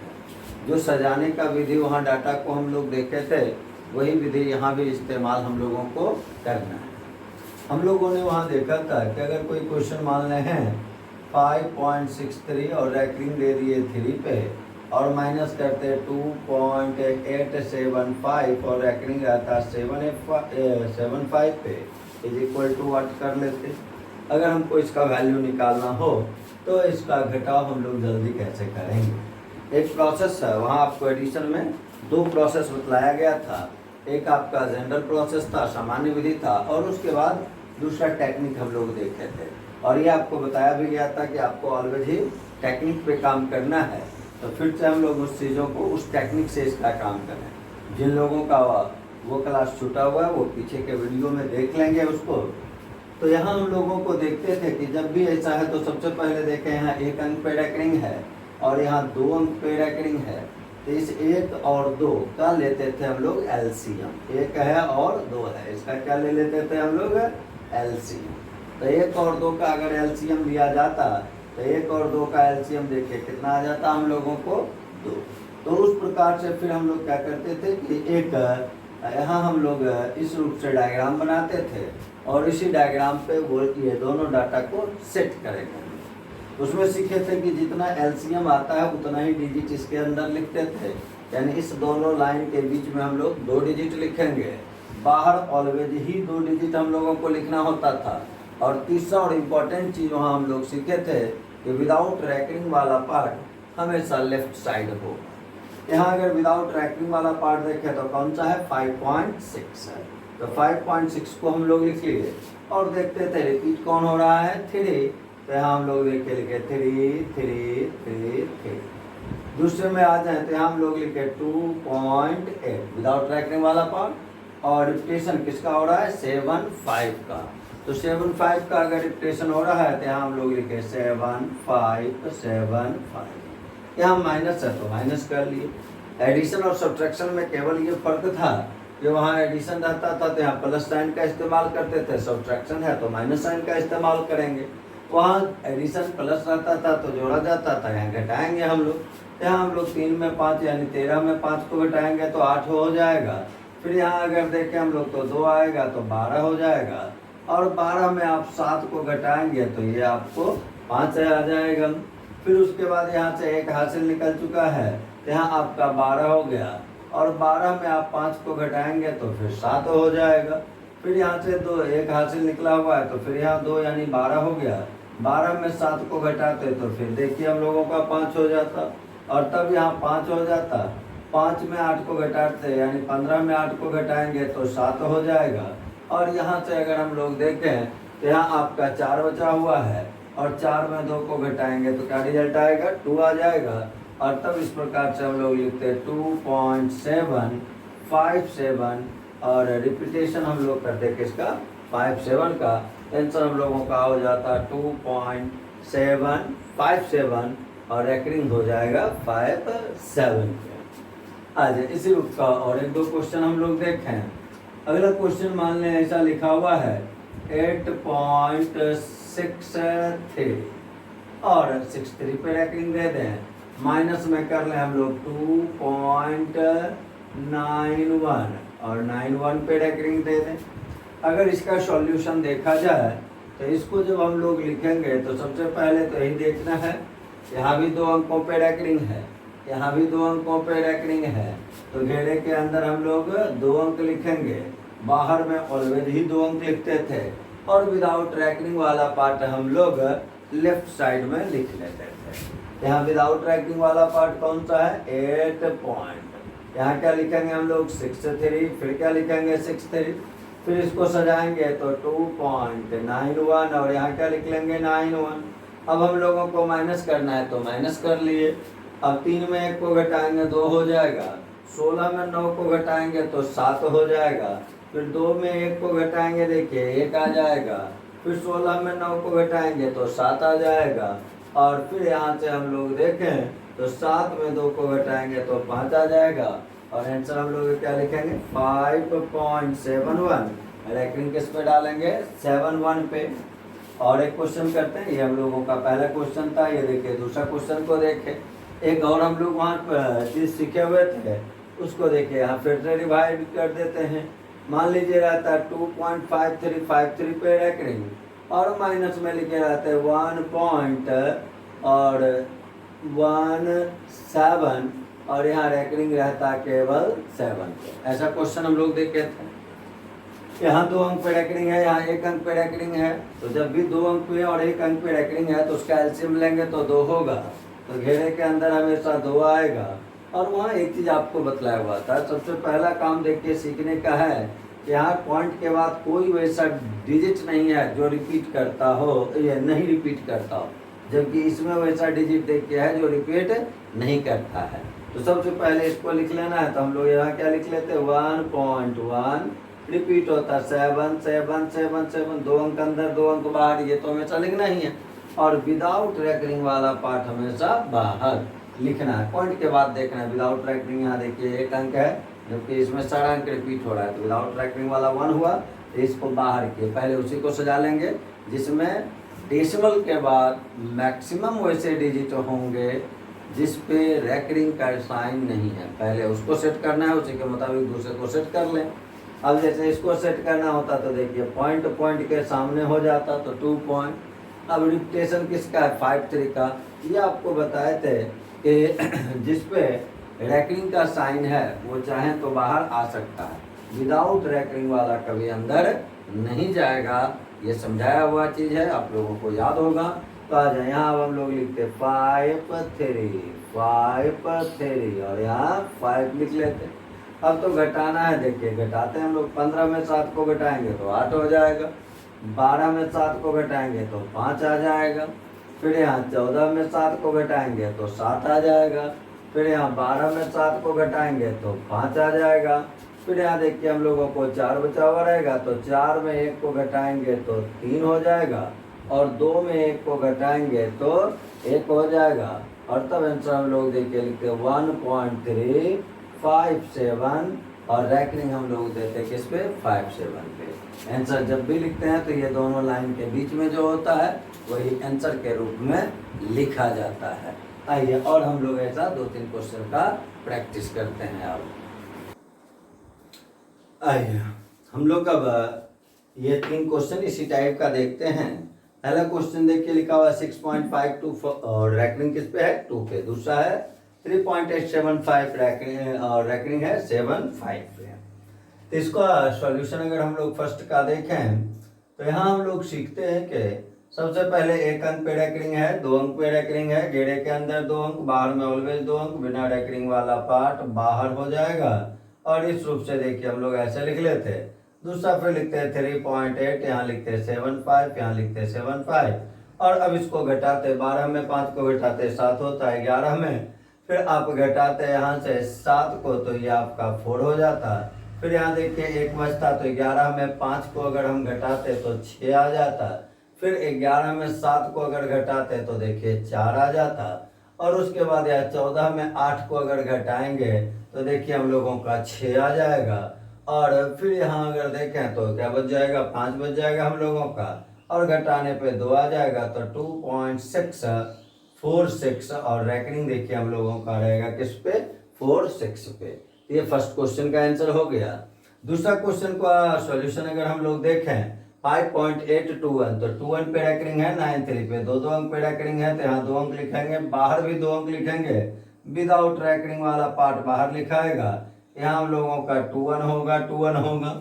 जो सजाने का विधि वहाँ डाटा को हम लोग देखे थे, वही विधि यहाँ भी इस्तेमाल हम लोगों को करना है। हम लोगों ने वहाँ देखा था कि अगर कोई क्वेश्चन मान रहे हैं 5.63 और रैंकिंग दे दिए 3 पे और माइनस करते 2.875 और रैंकिंग आता 7.5 पे इज इक्वल टू व्हाट कर लेते। अगर हमको इसका वैल्यू निकालना हो तो इसका घटाव हम लोग जल्दी कैसे करेंगे। एक प्रोसेस है, वहाँ आपको एडिशन में 2 प्रोसेस बतलाया गया था। एक आपका जनरल प्रोसेस था, सामान्य विधि था, और उसके बाद दूसरा टेक्निक हम लोग देखे थे। और ये आपको बताया भी गया था कि आपको ऑलवेज ही टेक्निक पे काम करना है। तो फिर से हम लोग उस चीज़ों को उस टेक्निक से इसका काम करें। जिन लोगों का वो क्लास छूटा हुआ है वो पीछे के वीडियो में देख लेंगे उसको। तो यहाँ हम लोगों को देखते थे कि जब भी ऐसा है तो सबसे पहले देखें यहाँ 1 अंक पे रैंकिंग है और यहाँ 2 अंक पे रैंकिंग है। तो इस 1 और 2 का लेते थे हम लोग एलसीएम। 1 है और 2 है, इसका क्या ले लेते थे हम लोग एलसीएम। तो 1 और 2 का अगर एलसीएम लिया जाता तो 1 और 2 का एलसीएम देखिए कितना आ जाता हम लोगों को 2। तो उस प्रकार से फिर हम लोग क्या करते थे कि एक यहाँ हम लोग इस रूप से डायग्राम बनाते थे और इसी डायग्राम पे वो ये दोनों डाटा को सेट करेंगे। उसमें सीखे थे कि जितना एलसीएम आता है उतना ही डिजिट इसके अंदर लिखते थे। यानी इस दोनों लाइन के बीच में हम लोग 2 डिजिट लिखेंगे, बाहर ऑलवेज ही 2 डिजिट हम लोगों को लिखना होता था। और तीसरा और इम्पोर्टेंट चीज़ वहाँ हम लोग सीखे थे कि विदाउट रैंकिंग वाला पार्ट हमेशा लेफ्ट साइड हो। यहाँ अगर विदाउट रैंकिंग वाला पार्ट देखें तो कौन सा है 5.6 है। तो 5.6 को हम लोग लिख लिए और देखते थे रिपीट कौन हो रहा है 3। तो यहाँ हम लोग लिखे 3 3 3 3। दूसरे में आ जाए तो यहाँ हम लोग लिखे 2.8 विदाउट रैंकिंग वाला पार्ट और रिपीटेशन किसका हो रहा है 7.5 का। तो 7.5 का अगर रिपीटेशन हो रहा है तो यहाँ हम लोग लिखे 7.5 7.5। यहाँ माइनस है तो माइनस कर लिए। एडिशन और सब्ट्रैक्शन में केवल ये फर्क था कि वहाँ एडिशन रहता था तो यहाँ प्लस साइन का इस्तेमाल करते थे, सब्ट्रैक्शन है तो माइनस साइन का इस्तेमाल करेंगे। वहाँ एडिशन प्लस रहता था तो जोड़ा जाता था, यहाँ घटाएंगे हम लोग। यहाँ हम लोग 3 में 5 यानी 13 में 5 को घटाएंगे तो 8 हो जाएगा। फिर यहाँ अगर देखें हम लोग तो 2 आएगा तो 12 हो जाएगा। और 12 में आप 7 को घटाएंगे तो ये आपको 5 आ जाएगा। फिर उसके बाद यहाँ से 1 हासिल निकल चुका है तो यहाँ आपका 12 हो गया। और 12 में आप 5 को घटाएंगे तो फिर 7 हो जाएगा। फिर यहाँ से 1 हासिल निकला हुआ है तो फिर यहाँ 2 यानी 12 हो गया। 12 में 7 को घटाते तो फिर देखिए हम लोगों का 5 हो जाता और तब यहाँ 5 हो जाता। 5 में 8 को घटाते यानी 15 में 8 को घटाएंगे तो 7 हो जाएगा। और यहाँ से अगर हम लोग देखें तो यहाँ आपका 4 बचा हुआ है और 4 में 2 को घटाएंगे तो क्या रिजल्ट आएगा 2 आ जाएगा। और तब इस प्रकार से हम लोग लिखते हैं 2.757 और रिपीटेशन हम लोग करते किसका 57 का। आंसर हम लोगों का हो जाता 2.757 और रैंकिंग हो जाएगा 57 पे। आज इसी रूप का और 1-2 क्वेश्चन हम लोग देखें। अगला क्वेश्चन मान लें ऐसा लिखा हुआ है 8.63 और 63 पे रैंकिंग दे दें। माइनस में कर लें हम लोग 2.91 और 91 पे रैंकिंग दे दें। अगर इसका सॉल्यूशन देखा जाए तो इसको जब हम लोग लिखेंगे तो सबसे पहले तो यही देखना है, यहाँ भी 2 अंकों पे रैंकिंग है, यहाँ भी 2 अंकों पे रैंकिंग है। तो घेरे के अंदर हम लोग 2 अंक लिखेंगे, बाहर में ऑलवेज ही 2 अंक लिखते थे और विदाउट रैंकिंग वाला पार्ट हम लोग लेफ्ट साइड में लिख लेते थे। यहाँ विदाउट रैंकिंग वाला पार्ट कौन सा है 8 पॉइंट। यहाँ क्या लिखेंगे हम लोग 63, फिर क्या लिखेंगे 63, फिर इसको सजाएंगे तो 2.91 और यहाँ क्या लिख लेंगे 91। अब हम लोगों को माइनस करना है तो माइनस कर लिए। अब 3 में 1 को घटाएंगे 2 हो जाएगा। 16 में 9 को घटाएंगे तो 7 हो जाएगा। फिर 2 में 1 को घटाएंगे देखिए 1 आ जाएगा। फिर 16 में 9 को घटाएंगे तो 7 आ जाएगा। और फिर यहाँ से हम लोग देखें तो 7 में 2 को घटाएंगे तो 5 आ जाएगा। और आंसर हम लोग क्या लिखेंगे 5.71। रैंकिंग किस पे डालेंगे 71 पे। और एक क्वेश्चन करते हैं, ये हम लोगों का पहला क्वेश्चन था। ये देखिए दूसरा क्वेश्चन को देखें, एक और हम लोग वहाँ पर चीज़ सीखे हुए थे उसको देखिए, यहाँ फिर से डिवाइड कर देते हैं। मान लीजिए रहता है 2.5353 पे रैंकिंग, और माइनस में लिखे रहते हैं 1.17 और यहाँ रैंकिंग रहता है केवल 7 पे। ऐसा क्वेश्चन हम लोग देखे थे। यहाँ 2 अंक पे रैंकिंग है, यहाँ 1 अंक पे रैंकिंग है। तो जब भी 2 अंक पे और 1 अंक पे रैंकिंग है तो उसका एलसीएम लेंगे तो 2 होगा। तो घेरे के अंदर हमेशा 2 आएगा। और वहाँ एक चीज़ आपको बतलाया हुआ था, सबसे पहला काम देख के सीखने का है कि यहाँ पॉइंट के बाद कोई वैसा डिजिट नहीं है जो रिपीट करता हो, ये नहीं रिपीट करता हो, जबकि इसमें वैसा डिजिट देख के है जो रिपीट नहीं करता है। तो सबसे पहले इसको लिख लेना है। तो हम लोग यहाँ क्या लिख लेते हैं 1.1 रिपीट होता है 7 7 7 7, 2 अंक अंदर 2 अंक बाहर, ये तो हमेशा लिखना ही है। और विदाउट रैंकिंग वाला पार्ट हमेशा बाहर लिखना है। पॉइंट के बाद देखना है विदाउट रैंकिंग, यहाँ देखिए 1 अंक है जबकि इसमें सारा अंक रिपीट हो रहा है। तो विदाउट रैंकिंग वाला 1 हुआ, तो इसको बाहर किए। पहले उसी को सजा लेंगे जिसमें डेसिमल के बाद मैक्सिमम वैसे डिजिट होंगे जिस पे रैंकिंग का साइन नहीं है। पहले उसको सेट करना है, उसी के मुताबिक दूसरे को सेट कर लें। अब जैसे इसको सेट करना होता तो देखिए पॉइंट के सामने हो जाता तो 2 पॉइंट। अब रिपीटेशन किसका है 5 का। ये आपको बताए थे कि जिस पे रैंकिंग का साइन है वो चाहे तो बाहर आ सकता है, विदाउट रैंकिंग वाला कभी अंदर नहीं जाएगा। ये समझाया हुआ चीज़ है, आप लोगों को याद होगा। तो आ जाए यहाँ अब हम लोग लिखते 5 3 और यहाँ 5 लिख लेते। अब तो घटाना है, देखिए घटाते हैं हम लोग। 15 में 7 को घटाएंगे तो 8 हो जाएगा। 12 में 7 को घटाएंगे तो 5 आ जाएगा। फिर यहाँ 14 में 7 को घटाएंगे तो 7 आ जाएगा। फिर यहाँ 12 में 7 को घटाएंगे तो 5 आ जाएगा। फिर यहाँ देखिए हम लोगों को 4 बचा हुआ रहेगा, तो 4 में 1 को घटाएंगे तो 3 हो जाएगा। और 2 में 1 को घटाएंगे तो 1 हो जाएगा। और तब आंसर हम लोग देखिए लिखते 1.357 और रैंकिंग हम लोग देते किस पे 57 पे। आंसर जब भी लिखते हैं तो ये दोनों लाइन के बीच में जो होता है वही आंसर के रूप में लिखा जाता है। आइए और हम लोग ऐसा 2-3 क्वेश्चन का प्रैक्टिस करते हैं। अब आइए हम लोग अब ये 3 क्वेश्चन इसी टाइप का देखते हैं। पहला क्वेश्चन देखिए लिखा हुआ 6.52 और रैंकिंग किस पे है 2 पे। दूसरा है 3.875 रैंकिंग और रैंकिंग है 7.5 पे। तो इसका सॉल्यूशन अगर हम लोग फर्स्ट का देखें तो यहाँ हम लोग सीखते हैं कि सबसे पहले 1 अंक पे रैंकिंग है, 2 अंक पे रैंकिंग है, घेरे के अंदर 2 अंक, बाहर में ऑलवेज 2 अंक, बिना रैंकिंग वाला पार्ट बाहर हो जाएगा। और इस रूप से देखिए हम लोग ऐसे लिख लेते हैं। दूसरा फिर लिखते हैं 3.8, यहाँ लिखते हैं 7.5, यहाँ लिखते हैं 7.5। और अब इसको घटाते 12 में 5 को घटाते 7 होता है 11 में। फिर आप घटाते यहाँ से 7 को तो ये आपका 4 हो जाता। फिर यहाँ देखिए 1 बचता तो 11 में 5 को अगर हम घटाते तो 6 आ जाता। फिर 11 में 7 को अगर घटाते तो देखिए 4 आ जाता। और उसके बाद यहाँ 14 में 8 को अगर घटाएंगे तो देखिए हम लोगों का 6 आ जाएगा। और फिर यहाँ अगर देखें तो क्या बच जाएगा 5 बच जाएगा हम लोगों का। और घटाने पे 2 आ जाएगा तो 2.646 और रैंकिंग देखिए हम लोगों का रहेगा किस पे 46 पे। ये फर्स्ट क्वेश्चन का आंसर हो गया। दूसरा क्वेश्चन का सॉल्यूशन अगर हम लोग देखें 5.821 तो 2 पे रैंकिंग है 9.3 पे, 2 अंक पे रैंकिंग है तो यहाँ 2 अंक लिखेंगे, बाहर भी 2 अंक लिखेंगे, विदाउट रैंकिंग वाला पार्ट बाहर लिखाएगा। यहाँ हम लोगों का 2 होगा 2 होगा।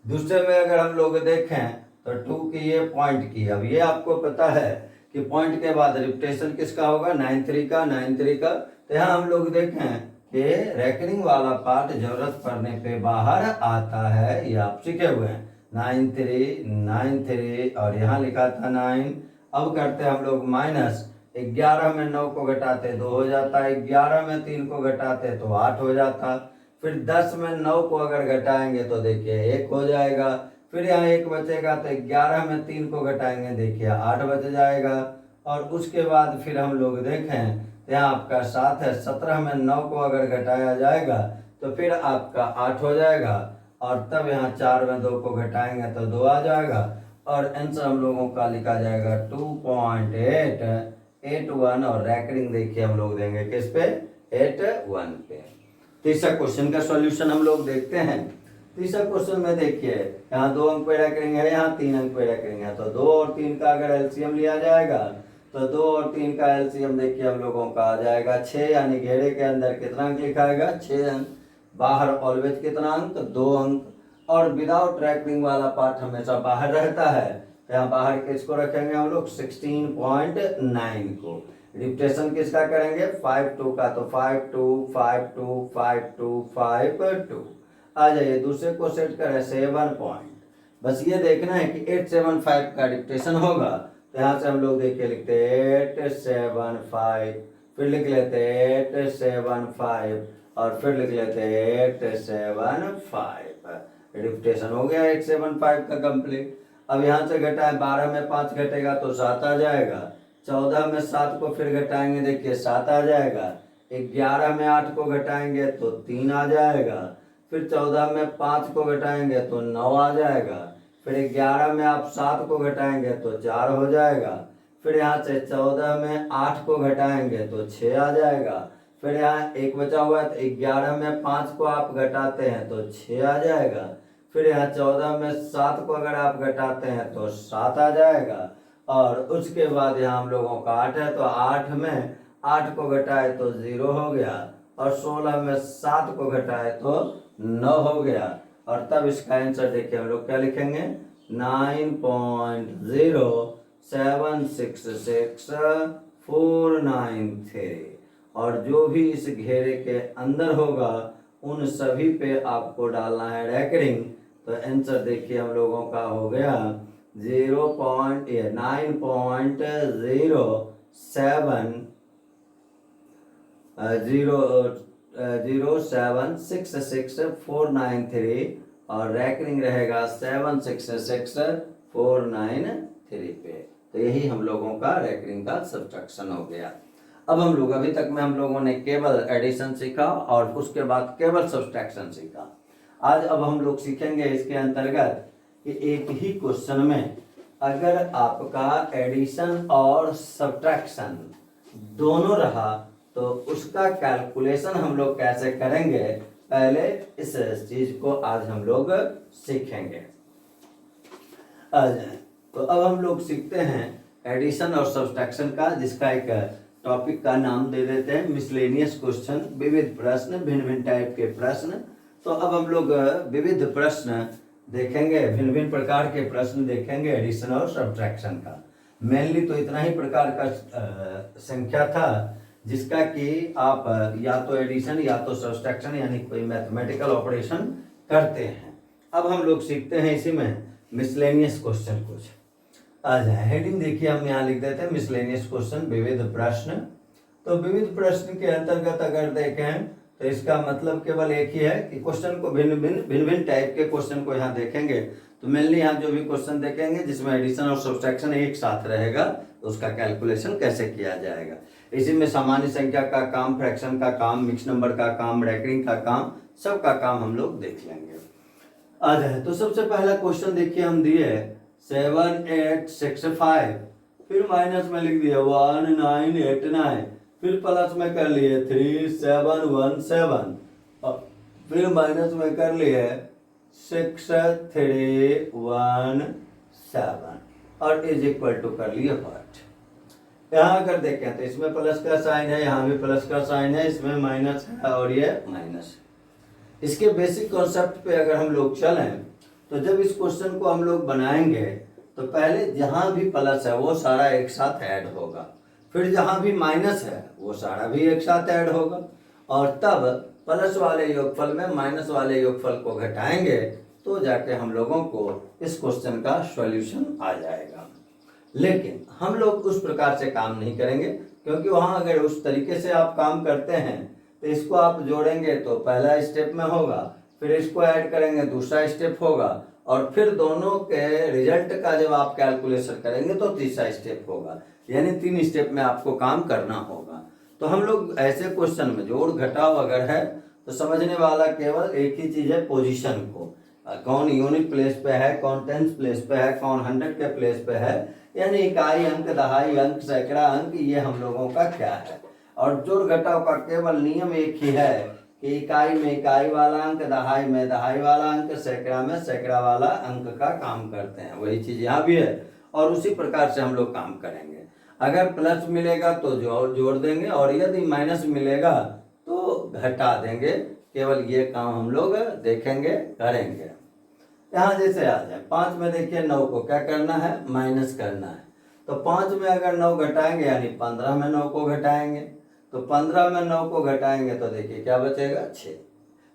दूसरे में अगर हम लोग देखें तो 2 की ये पॉइंट की, अब ये आपको पता है कि पॉइंट के बाद रिपीटेशन किसका होगा 9.3 का। तो यहाँ हम लोग देखें कि रैंकिंग वाला पार्ट जरूरत पड़ने पे बाहर आता है, ये आप सीखे हुए हैं 9.3 और यहाँ लिखा था 9। अब करते हैं हम लोग माइनस 11 में 9 को घटाते 2 हो जाता है, 11 में 3 को घटाते तो 8 हो जाता। फिर 10 में 9 को अगर घटाएंगे तो देखिए 1 हो जाएगा। फिर यहाँ 1 बचेगा तो 11 में 3 को घटाएंगे देखिए 8 बच जाएगा। और उसके बाद फिर हम लोग देखें तो यहाँ आपका 7 है, 17 में 9 को अगर घटाया जाएगा तो फिर आपका 8 हो जाएगा, और तब यहाँ 4 में 2 को घटाएंगे तो 2 आ जाएगा, और आंसर हम लोगों का लिखा जाएगा 2.881, और रैकरिंग देखिए हम लोग देंगे किस पे, 81 पे। तीसरा क्वेश्चन का सॉल्यूशन हम लोग देखते हैं। तीसरा क्वेश्चन में देखिए यहाँ 2 अंक पे रैकरिंग है, यहाँ 3 अंक पे रैकरिंग है, तो 2 और 3 का अगर एलसीएम लिया जाएगा तो 2 और 3 का एलसीएम देखिए हम लोगों का आ जाएगा 6, यानी घेरे के अंदर कितना अंक लिखा आएगा, 6 अंक। बाहर ऑलवेज कितना अंक, 2 अंक। और विदाउट रैकरिंग वाला पार्ट हमेशा बाहर रहता है, तो यहाँ बाहर किसको रखेंगे हम लोग, 16.9 को। रिपीटेशन किसका करेंगे, 5 2 का, तो 5 2 5 2 5 2 5 2। आ जाइए दूसरे को सेट करें 7 पॉइंट। बस ये देखना है कि 875 का रिपीटेशन होगा, तो यहाँ से हम लोग देखिए लिखते 875, फिर लिख लेते 875, और फिर लिख लेते 875। रिपीटेशन हो गया 875 का कंप्लीट। अब यहाँ से घटा है, 12 में 5 घटेगा तो 7 आ जाएगा, 14 में 7 को फिर घटाएंगे देखिए 7 आ जाएगा, 11 में 8 को घटाएंगे तो 3 आ जाएगा, फिर 14 में 5 को घटाएंगे तो 9 आ जाएगा, फिर 11 में आप 7 को घटाएंगे तो 4 हो जाएगा, फिर यहाँ से 14 में 8 को घटाएंगे तो 6 आ जाएगा, फिर यहाँ 1 बचा हुआ है तो 11 में 5 को आप घटाते हैं तो 6 आ जाएगा, फिर यहाँ 14 में 7 को अगर आप घटाते हैं तो 7 आ जाएगा, और उसके बाद यहाँ हम लोगों का 8 है, तो 8 में 8 को घटाए तो 0 हो गया, और 16 में 7 को घटाए तो 9 हो गया, और तब इसका आंसर देखिए हम लोग क्या लिखेंगे, 9.076649 और जो भी इस घेरे के अंदर होगा उन सभी पे आपको डालना है रैकरिंग। तो आंसर देखिए हम लोगों का हो गया 9.076649 और रैकरिंग रहेगा 766493 पे। तो यही हम लोगों का रैकरिंग का सब्ट्रैक्शन हो गया। अब हम लोग अभी तक में हम लोगों ने केवल एडिशन सीखा और उसके बाद केवल सब्ट्रैक्शन सीखा। आज अब हम लोग सीखेंगे इसके अंतर्गत कि एक ही क्वेश्चन में अगर आपका एडिशन और सब्ट्रैक्शन दोनों रहा तो उसका कैलकुलेशन हम लोग कैसे करेंगे, पहले इस चीज को आज हम लोग सीखेंगे। तो अब हम लोग सीखते हैं एडिशन और सब्ट्रैक्शन का, जिसका एक टॉपिक का नाम दे देते हैं मिसलेनियस क्वेश्चन, विविध प्रश्न, भिन्न भिन्न टाइप के प्रश्न। तो अब हम लोग विविध प्रश्न देखेंगे, भिन्न भिन्न प्रकार के प्रश्न देखेंगे एडिशन और सब्ट्रैक्शन का। मेनली तो इतना ही प्रकार का संख्या था जिसका कि आप या तो एडिशन या तो सब्ट्रैक्शन यानी कोई मैथमेटिकल ऑपरेशन करते हैं। अब हम लोग सीखते हैं इसी में मिसलेनियस क्वेश्चन कुछ। आ जाए हेडिंग देखिए, हम यहाँ लिख देते हैं मिसलेनियस क्वेश्चन, विविध प्रश्न। तो विविध प्रश्न के अंतर्गत अगर देखें तो इसका मतलब केवल एक ही है कि क्वेश्चन को भिन्न भिन्न टाइप के क्वेश्चन को यहाँ देखेंगे। तो मेनली यहाँ जो भी क्वेश्चन देखेंगे जिसमें एडिशन और सब्ट्रैक्शन एक साथ रहेगा तो उसका कैलकुलेशन कैसे किया जाएगा। इसी में सामान्य संख्या का काम, फ्रैक्शन का काम, मिक्स नंबर का काम, रैकरिंग का काम, सबका काम हम लोग देख लेंगे। आ जाए तो सबसे पहला क्वेश्चन देखिए हम दिए 7865, फिर माइनस में लिख दिए 1989, फिर प्लस में कर लिए 3717, और फिर माइनस में कर लिए 6317 और इज इक्वल टू कर लिए व्हाट। यहाँ अगर देखें तो इसमें प्लस का साइन है, यहाँ भी प्लस का साइन है, इसमें माइनस है और ये माइनस। इसके बेसिक कॉन्सेप्ट पे अगर हम लोग चलें तो जब इस क्वेश्चन को हम लोग बनाएंगे तो पहले जहाँ भी प्लस है वो सारा एक साथ ऐड होगा, फिर जहाँ भी माइनस है वो सारा भी एक साथ ऐड होगा, और तब प्लस वाले योगफल में माइनस वाले योगफल को घटाएंगे तो जाके हम लोगों को इस क्वेश्चन का सॉल्यूशन आ जाएगा। लेकिन हम लोग उस प्रकार से काम नहीं करेंगे, क्योंकि वहाँ अगर उस तरीके से आप काम करते हैं तो इसको आप जोड़ेंगे तो पहला स्टेप में होगा, फिर इसको ऐड करेंगे दूसरा स्टेप होगा, और फिर दोनों के रिजल्ट का जब आप कैलकुलेशन करेंगे तो तीसरा स्टेप होगा, यानी 3 स्टेप में आपको काम करना होगा। तो हम लोग ऐसे क्वेश्चन में जोड़ घटाव अगर है तो समझने वाला केवल एक ही चीज़ है, पोजीशन को, कौन यूनिट प्लेस पे है, कौन टेंस प्लेस पे है, कौन 100 के प्लेस पे है, यानी इकाई अंक, दहाई अंक, सैकड़ा अंक, ये हम लोगों का क्या है। और जोड़ घटाव का केवल नियम एक ही है कि इकाई में इकाई वाला अंक, दहाई में दहाई वाला अंक, सैकड़ा में सैकड़ा वाला अंक का काम करते हैं। वही चीज़ यहाँ भी है और उसी प्रकार से हम लोग काम करेंगे। अगर प्लस मिलेगा तो जोड़ देंगे और यदि माइनस मिलेगा तो घटा देंगे। केवल ये काम हम लोग देखेंगे, करेंगे। यहाँ जैसे आ जाए 5 में, देखिए 9 को क्या करना है, माइनस करना है। तो 5 में अगर 9 घटाएंगे यानी 15 में 9 को घटाएंगे, तो 15 में 9 को घटाएंगे तो देखिए क्या बचेगा, 6।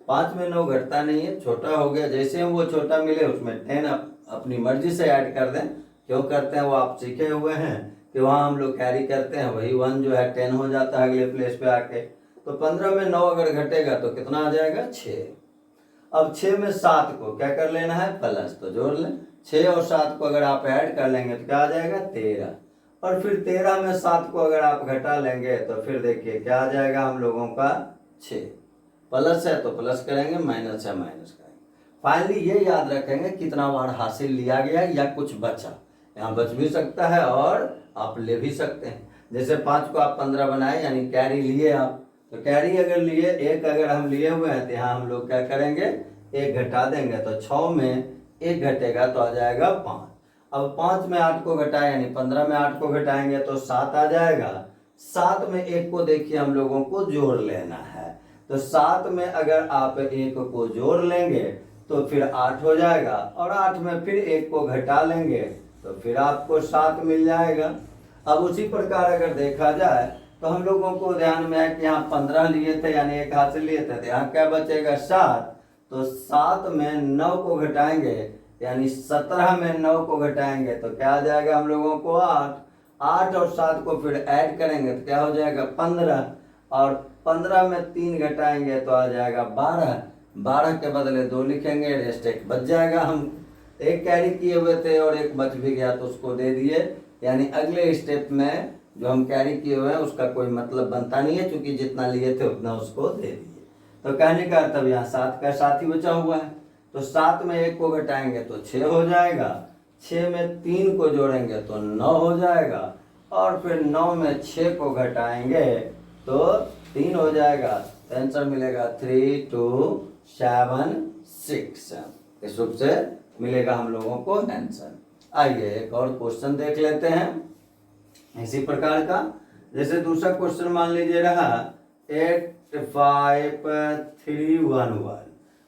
5 में 9 घटता नहीं है, छोटा हो गया। जैसे हम वो छोटा मिले उसमें 10 अपनी मर्जी से ऐड कर दें। क्यों करते हैं वो आप सीखे हुए हैं कि वहाँ हम लोग कैरी करते हैं, वही 1 जो है 10 हो जाता है अगले प्लेस पे आके। तो 15 में 9 अगर घटेगा तो कितना आ जाएगा, 6। अब 6 में 7 को क्या कर लेना है, प्लस, तो जोड़ लें। 6 और 7 को अगर आप ऐड कर लेंगे तो क्या आ जाएगा, 13। और फिर 13 में 7 को अगर आप घटा लेंगे तो फिर देखिए क्या आ जाएगा हम लोगों का, 6। प्लस है तो प्लस करेंगे, माइनस है माइनस करेंगे। फाइनली ये याद रखेंगे कितना वार हासिल लिया गया या कुछ बचा। यहाँ बच भी सकता है और आप ले भी सकते हैं। जैसे 5 को आप 15 बनाए यानी कैरी लिए आप, तो कैरी अगर लिए, एक अगर हम लिए हुए हैं तो यहाँ हम लोग क्या करेंगे, 1 घटा देंगे। तो 6 में 1 घटेगा तो आ जाएगा 5। अब 5 में 8 को घटाए यानी 15 में 8 को घटाएंगे तो 7 आ जाएगा। 7 में 1 को देखिए हम लोगों को जोड़ लेना है। तो 7 में अगर आप 1 को जोड़ लेंगे तो फिर 8 हो जाएगा, और 8 में फिर 1 को घटा लेंगे तो फिर आपको 7 मिल जाएगा। अब उसी प्रकार अगर देखा जाए तो हम लोगों को ध्यान में है कि यहाँ 15 लिए थे यानी 1 हाथ से लिए थे, तो यहाँ क्या बचेगा, 7। तो 7 में 9 को घटाएंगे यानी 17 में 9 को घटाएंगे तो क्या आ जाएगा हम लोगों को, 8। 8 और 7 को फिर ऐड करेंगे तो क्या हो जाएगा, 15। और 15 में 3 घटाएंगे तो आ जाएगा 12। 12 के बदले 2 लिखेंगे, रेस्ट 1 बच जाएगा। हम 1 कैरी किए हुए थे और 1 बच भी गया तो उसको दे दिए, यानी अगले स्टेप में जो हम कैरी किए हुए हैं उसका कोई मतलब बनता नहीं है, क्योंकि जितना लिए थे उतना उसको दे दिए। तो कहने का तब यहाँ 7 का 7 ही बचा हुआ है। तो 7 में 1 को घटाएंगे तो 6 हो जाएगा। 6 में 3 को जोड़ेंगे तो 9 हो जाएगा। और फिर 9 में 6 को घटाएंगे तो 3 हो जाएगा। तो आंसर मिलेगा 3, 2, 7, 6। इस रूप से मिलेगा हम लोगों को आंसर। आइए एक और क्वेश्चन देख लेते हैं इसी प्रकार का। जैसे दूसरा क्वेश्चन मान लीजिए रहा 85311,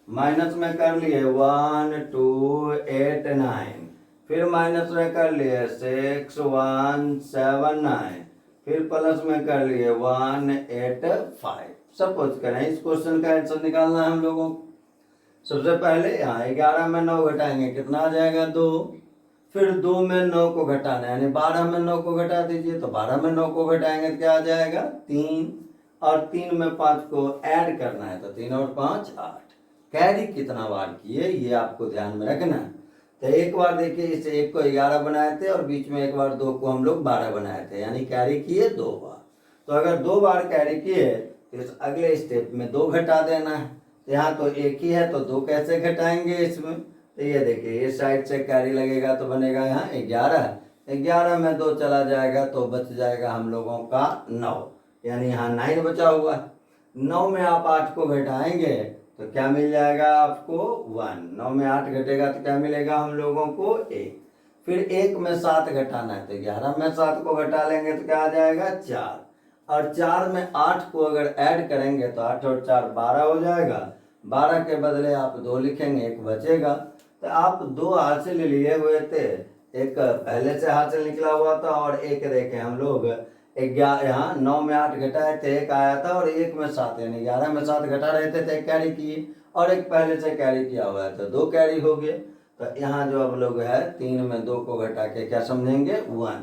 माइनस में कर लिए 1289, फिर माइनस में कर लिए 6179, फिर प्लस में कर लिए 185। सपोज करें इस क्वेश्चन का आंसर निकालना है हम लोगों को। सबसे पहले यहाँ 11 में 9 घटाएंगे कितना आ जाएगा, 2। फिर 2 में 9 को घटाना है यानी 12 में 9 को घटा दीजिए, तो 12 में 9 को घटाएंगे तो क्या आ जाएगा, 3। और 3 में 5 को ऐड करना है तो 3 और 5 8। कैरी कितना बार किए ये आपको ध्यान में रखना है। तो एक बार देखिए इस 1 को 11 बनाए थे और बीच में एक बार 2 को हम लोग 12 बनाए थे, यानी कैरी किए 2 बार। तो अगर 2 बार कैरी किए तो इस अगले स्टेप में 2 घटा देना है। तो यहाँ तो 1 ही है तो 2 कैसे घटाएंगे इसमें, तो ये देखिए इस साइड से कैरी लगेगा तो बनेगा यहाँ 11। 11 में 2 चला जाएगा तो बच जाएगा हम लोगों का 9, यानी यहाँ 9 बचा हुआ है। 9 में आप 8 को घटाएंगे तो क्या मिल जाएगा आपको, 1। 9 में 8 घटेगा तो क्या मिलेगा हम लोगों को, 1। फिर 1 में 7 घटाना है तो 11 में 7 को घटा लेंगे तो क्या आ जाएगा, 4। और 4 में 8 को अगर ऐड करेंगे तो 8 और 4 12 हो जाएगा। 12 के बदले आप 2 लिखेंगे, 1 बचेगा। तो आप 2 हासिल लिए हुए थे, एक पहले से हासिल निकला हुआ था और एक देखे हम लोग यहाँ 9 में 8 घटाए थे, 1 आया था और 1 में 7 यानी 11 में 7 घटा रहे थे तो 1 कैरी किए और एक पहले से कैरी किया हुआ है तो 2 कैरी हो गए। तो यहाँ जो अब लोग है 3 में 2 को घटा के क्या समझेंगे, 1।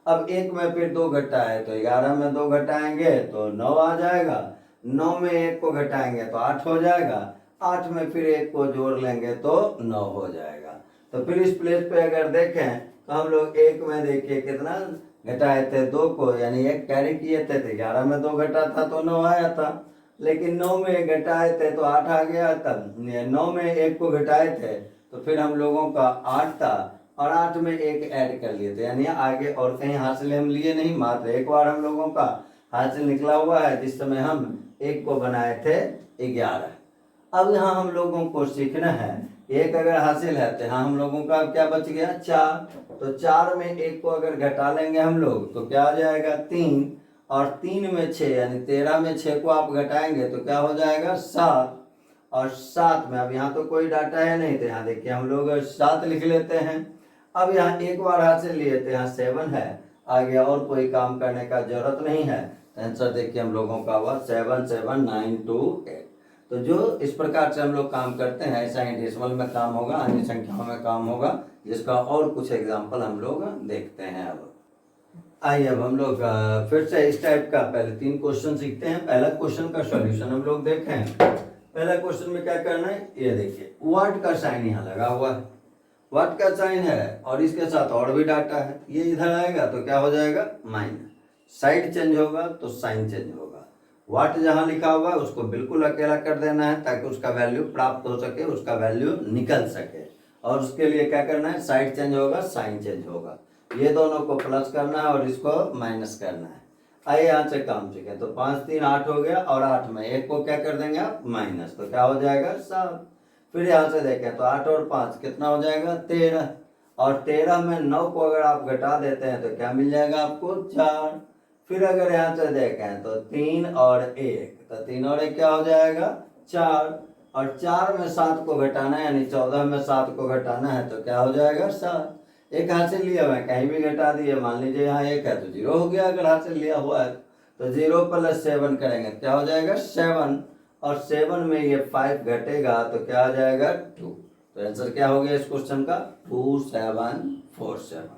अब 1 में फिर 2 घटा है तो 11 में 2 घटाएंगे तो 9 आ जाएगा। 9 में 1 को घटाएंगे तो 8 हो जाएगा। 8 में फिर 1 को जोड़ लेंगे तो 9 हो जाएगा। तो फिर इस प्लेस पे अगर देखें तो हम लोग 1 में देखिए कितना घटाए थे 2 को, यानी 1 कैरी किए थे, 11 में 2 घटा था तो 9 आया था। लेकिन 9 में 1 घटाए थे तो 8 आ गया, तब 9 में 1 को घटाए थे तो फिर हम लोगों का 8 था और 8 में 1 ऐड कर लिए थे, यानी आगे और कहीं हासिल हम लिए नहीं, मात्र एक बार हम लोगों का हासिल निकला हुआ है जिस समय हम 1 को बनाए थे 11। अब यहाँ हम लोगों को सीखना है, 1 अगर हासिल है तो यहाँ हम लोगों का क्या बच गया 4। तो 4 में 1 को अगर घटा लेंगे हम लोग तो क्या आ जाएगा 3, और 3 में 6 यानी 13 में 6 को आप घटाएंगे तो क्या हो जाएगा 7, और 7 में अब यहाँ तो कोई डाटा है नहीं तो यहाँ देखिए हम लोग 7 लिख लेते हैं। अब यहाँ एक बार हासिल लिए तो यहाँ 7 है, आगे और कोई काम करने का जरूरत नहीं है। तो आंसर देखिए हम लोगों का हुआ 77928। तो जो इस प्रकार से हम लोग काम करते हैं ऐसा ही डेसिमल में काम होगा, अन्य संख्याओं में काम होगा, जिसका और कुछ एग्जाम्पल हम लोग देखते हैं। अब आइए अब हम लोग फिर से इस टाइप का पहले 3 क्वेश्चन सीखते हैं। पहला क्वेश्चन का सॉल्यूशन हम लोग देखें। पहला क्वेश्चन में क्या करना है, ये देखिए वाट का साइन यहाँ लगा हुआ है, वाट का साइन है और इसके साथ और भी डाटा है, ये इधर आएगा तो क्या हो जाएगा माइनस, साइड चेंज होगा तो साइन चेंज होगा। वाट जहाँ लिखा हुआ है उसको बिल्कुल अकेला कर देना है ताकि उसका वैल्यू प्राप्त हो सके, उसका वैल्यू निकल सके, और उसके लिए क्या करना है साइड चेंज होगा साइन चेंज होगा, ये दोनों को प्लस करना है और इसको माइनस करना है। आइए यहाँ से काम सीखें। तो 5 3 8 हो गया और 8 में 1 को क्या कर देंगे आप माइनस, तो क्या हो जाएगा 7। फिर यहाँ से देखें तो 8 और 5 कितना हो जाएगा 13, और 13 में 9 को अगर आप घटा देते हैं तो क्या मिल जाएगा आपको 4। फिर अगर यहाँ से देखें तो 3 और 1, तो 3 और 1 क्या हो जाएगा 4, और 4 में 7 को घटाना है यानी 14 में 7 को घटाना है तो क्या हो जाएगा 7। एक हासिल लिया मैं कहीं भी घटा दिए, मान लीजिए यहाँ 1 है तो 0 हो गया, अगर हासिल लिया हुआ है तो 0 + 7 करेंगे क्या हो जाएगा 7, और 7 में ये 5 घटेगा तो क्या आ जाएगा 2। तो आंसर क्या हो गया इस क्वेश्चन का 2747।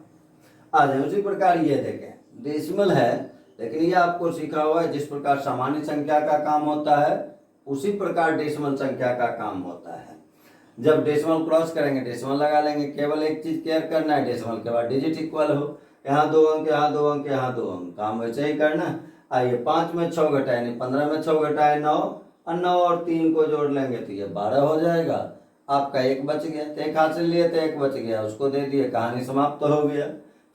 आ जाए उसी प्रकार ये देखें, डेसिमल है लेकिन ये आपको सीखा हुआ है जिस प्रकार सामान्य संख्या का काम होता है उसी प्रकार डेसिमल संख्या का काम होता है। जब डेसिमल क्रॉस करेंगे डेसिमल लगा लेंगे, केवल एक चीज केयर करना है डेसिमल के बाद डिजिट इक्वल हो, यहाँ 2 अंक यहाँ 2 अंक यहाँ 2 अंक, काम वैसे ही करना है। आइए 5 में 6 घटाए यानी 15 में 6 घटाए 9, और 9 और 3 को जोड़ लेंगे तो ये 12 हो जाएगा, आपका 1 बच गया। तो 1 हासिल लिए तो 1 बच गया, उसको दे दिए, कहानी समाप्त तो हो गया।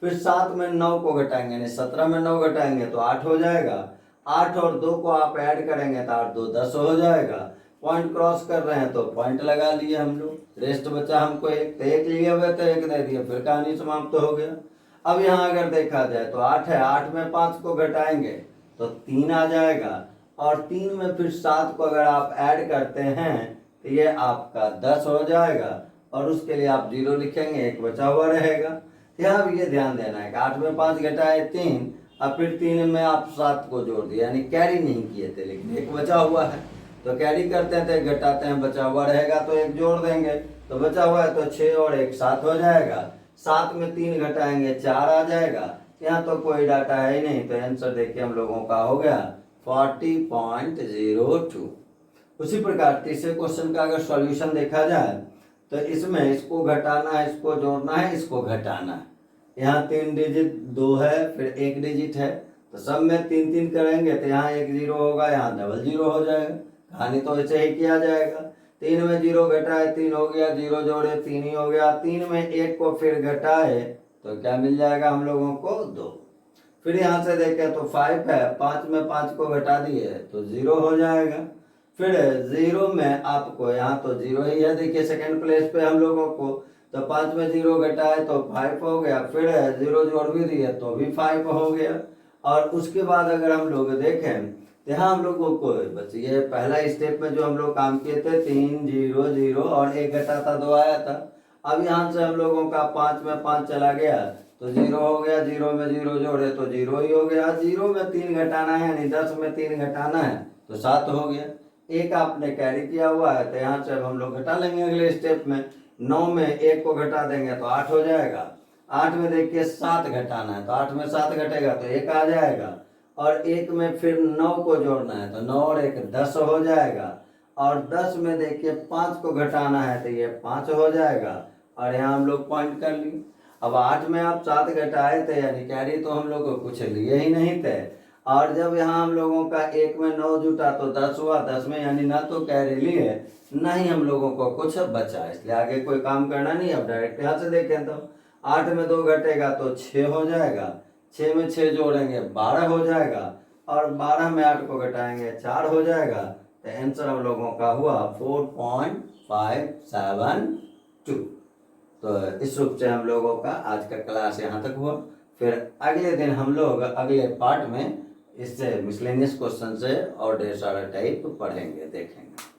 फिर 7 में 9 को घटाएंगे यानी 17 में 9 घटाएंगे तो 8 हो जाएगा, 8 और 2 को आप ऐड करेंगे तो 8 2 10 हो जाएगा। पॉइंट क्रॉस कर रहे हैं तो पॉइंट लगा लिए हम लोग, रेस्ट बचा हमको 1, तो 1 लिए हुए तो 1 दे दिए, फिर कहानी समाप्त तो हो गया। अब यहाँ अगर देखा जाए तो 8 है, 8 में 5 को घटाएंगे तो 3 आ जाएगा, और 3 में फिर 7 को अगर आप ऐड करते हैं तो ये आपका 10 हो जाएगा, और उसके लिए आप 0 लिखेंगे, 1 बचा हुआ रहेगा। यहाँ भी ये ध्यान देना है कि 8 में 5 घटाए 3, और फिर 3 में आप 7 को जोड़ दिया, यानी कैरी नहीं किए थे लेकिन 1 बचा हुआ है, तो कैरी करते हैं तो 1 घटाते हैं, बचा हुआ रहेगा तो 1 जोड़ देंगे, तो बचा हुआ है तो 6 और 1 7 हो जाएगा। 7 में 3 घटाएंगे 4 आ जाएगा, यहाँ तो कोई डाटा है ही नहीं, तो आंसर देखिए हम लोगों का हो गया 40.02। उसी प्रकार तीसरे क्वेश्चन का अगर सॉल्यूशन देखा जाए तो इसमें इसको घटाना है, इसको जोड़ना है, इसको घटाना है। यहाँ 3 डिजिट 2 है, फिर 1 डिजिट है, तो सब में 3 3 करेंगे तो यहाँ 1 0 होगा, यहाँ डबल 0 हो जाएगा, कहानी तो ऐसे ही किया जाएगा। 3 में 0 घटाए 3 हो गया, 0 जोड़े 3 ही हो गया। 3 में 1 को फिर घटाए तो क्या मिल जाएगा हम लोगों को 2। फिर यहाँ से देखें तो 5 है, 5 में 5 को घटा दिए तो 0 हो जाएगा। फिर 0 में आपको यहाँ तो 0 ही है, देखिए सेकंड प्लेस पे हम लोगों को, तो 5 में 0 घटाए तो 5 हो गया, फिर 0 जोड़ भी दिए तो भी 5 हो गया। और उसके बाद अगर हम लोग देखें तो यहाँ हम लोगों को बस ये पहला स्टेप में जो हम लोग काम किए थे 3 0 0 और 1 घटा था 2 आया था। अब यहाँ से हम लोगों का 5 में 5 चला गया तो 0 हो गया, 0 में 0 जोड़े तो 0 ही हो गया। 0 में 3 घटाना है यानी 10 में 3 घटाना है तो 7 हो गया। 1 आपने कैरी किया हुआ है तो यहाँ से अब हम लोग घटा लेंगे अगले स्टेप में। 9 में 1 को घटा देंगे तो 8 हो जाएगा। 8 में देखिए 7 घटाना है तो 8 में 7 घटेगा तो 1 आ जाएगा, और 1 में फिर 9 को जोड़ना है तो 9 और 1 10 हो जाएगा, और 10 में देखिए 5 को घटाना है तो ये 5 हो जाएगा, और यहाँ हम लोग पॉइंट कर लिए। अब 8 में आप 7 घटाए थे यानी कैरी तो हम लोग को कुछ लिए ही नहीं थे, और जब यहाँ हम लोगों का 1 में 9 जुटा तो 10 हुआ, 10 में यानी ना तो कैरी लिए ना ही हम लोगों को कुछ बचा, इसलिए आगे कोई काम करना नहीं। अब डायरेक्ट यहाँ से देखें तो 8 में 2 घटेगा तो 6 हो जाएगा, 6 में 6 जोड़ेंगे 12 हो जाएगा, और 12 में 8 को घटाएंगे 4 हो जाएगा। तो आंसर हम लोगों का हुआ 4.572। तो इस रूप से हम लोगों का आज का क्लास यहाँ तक हुआ। फिर अगले दिन हम लोग अगले पार्ट में इससे मिसलेनियस क्वेश्चन से और ढेर सारा टाइप पढ़ेंगे, देखेंगे।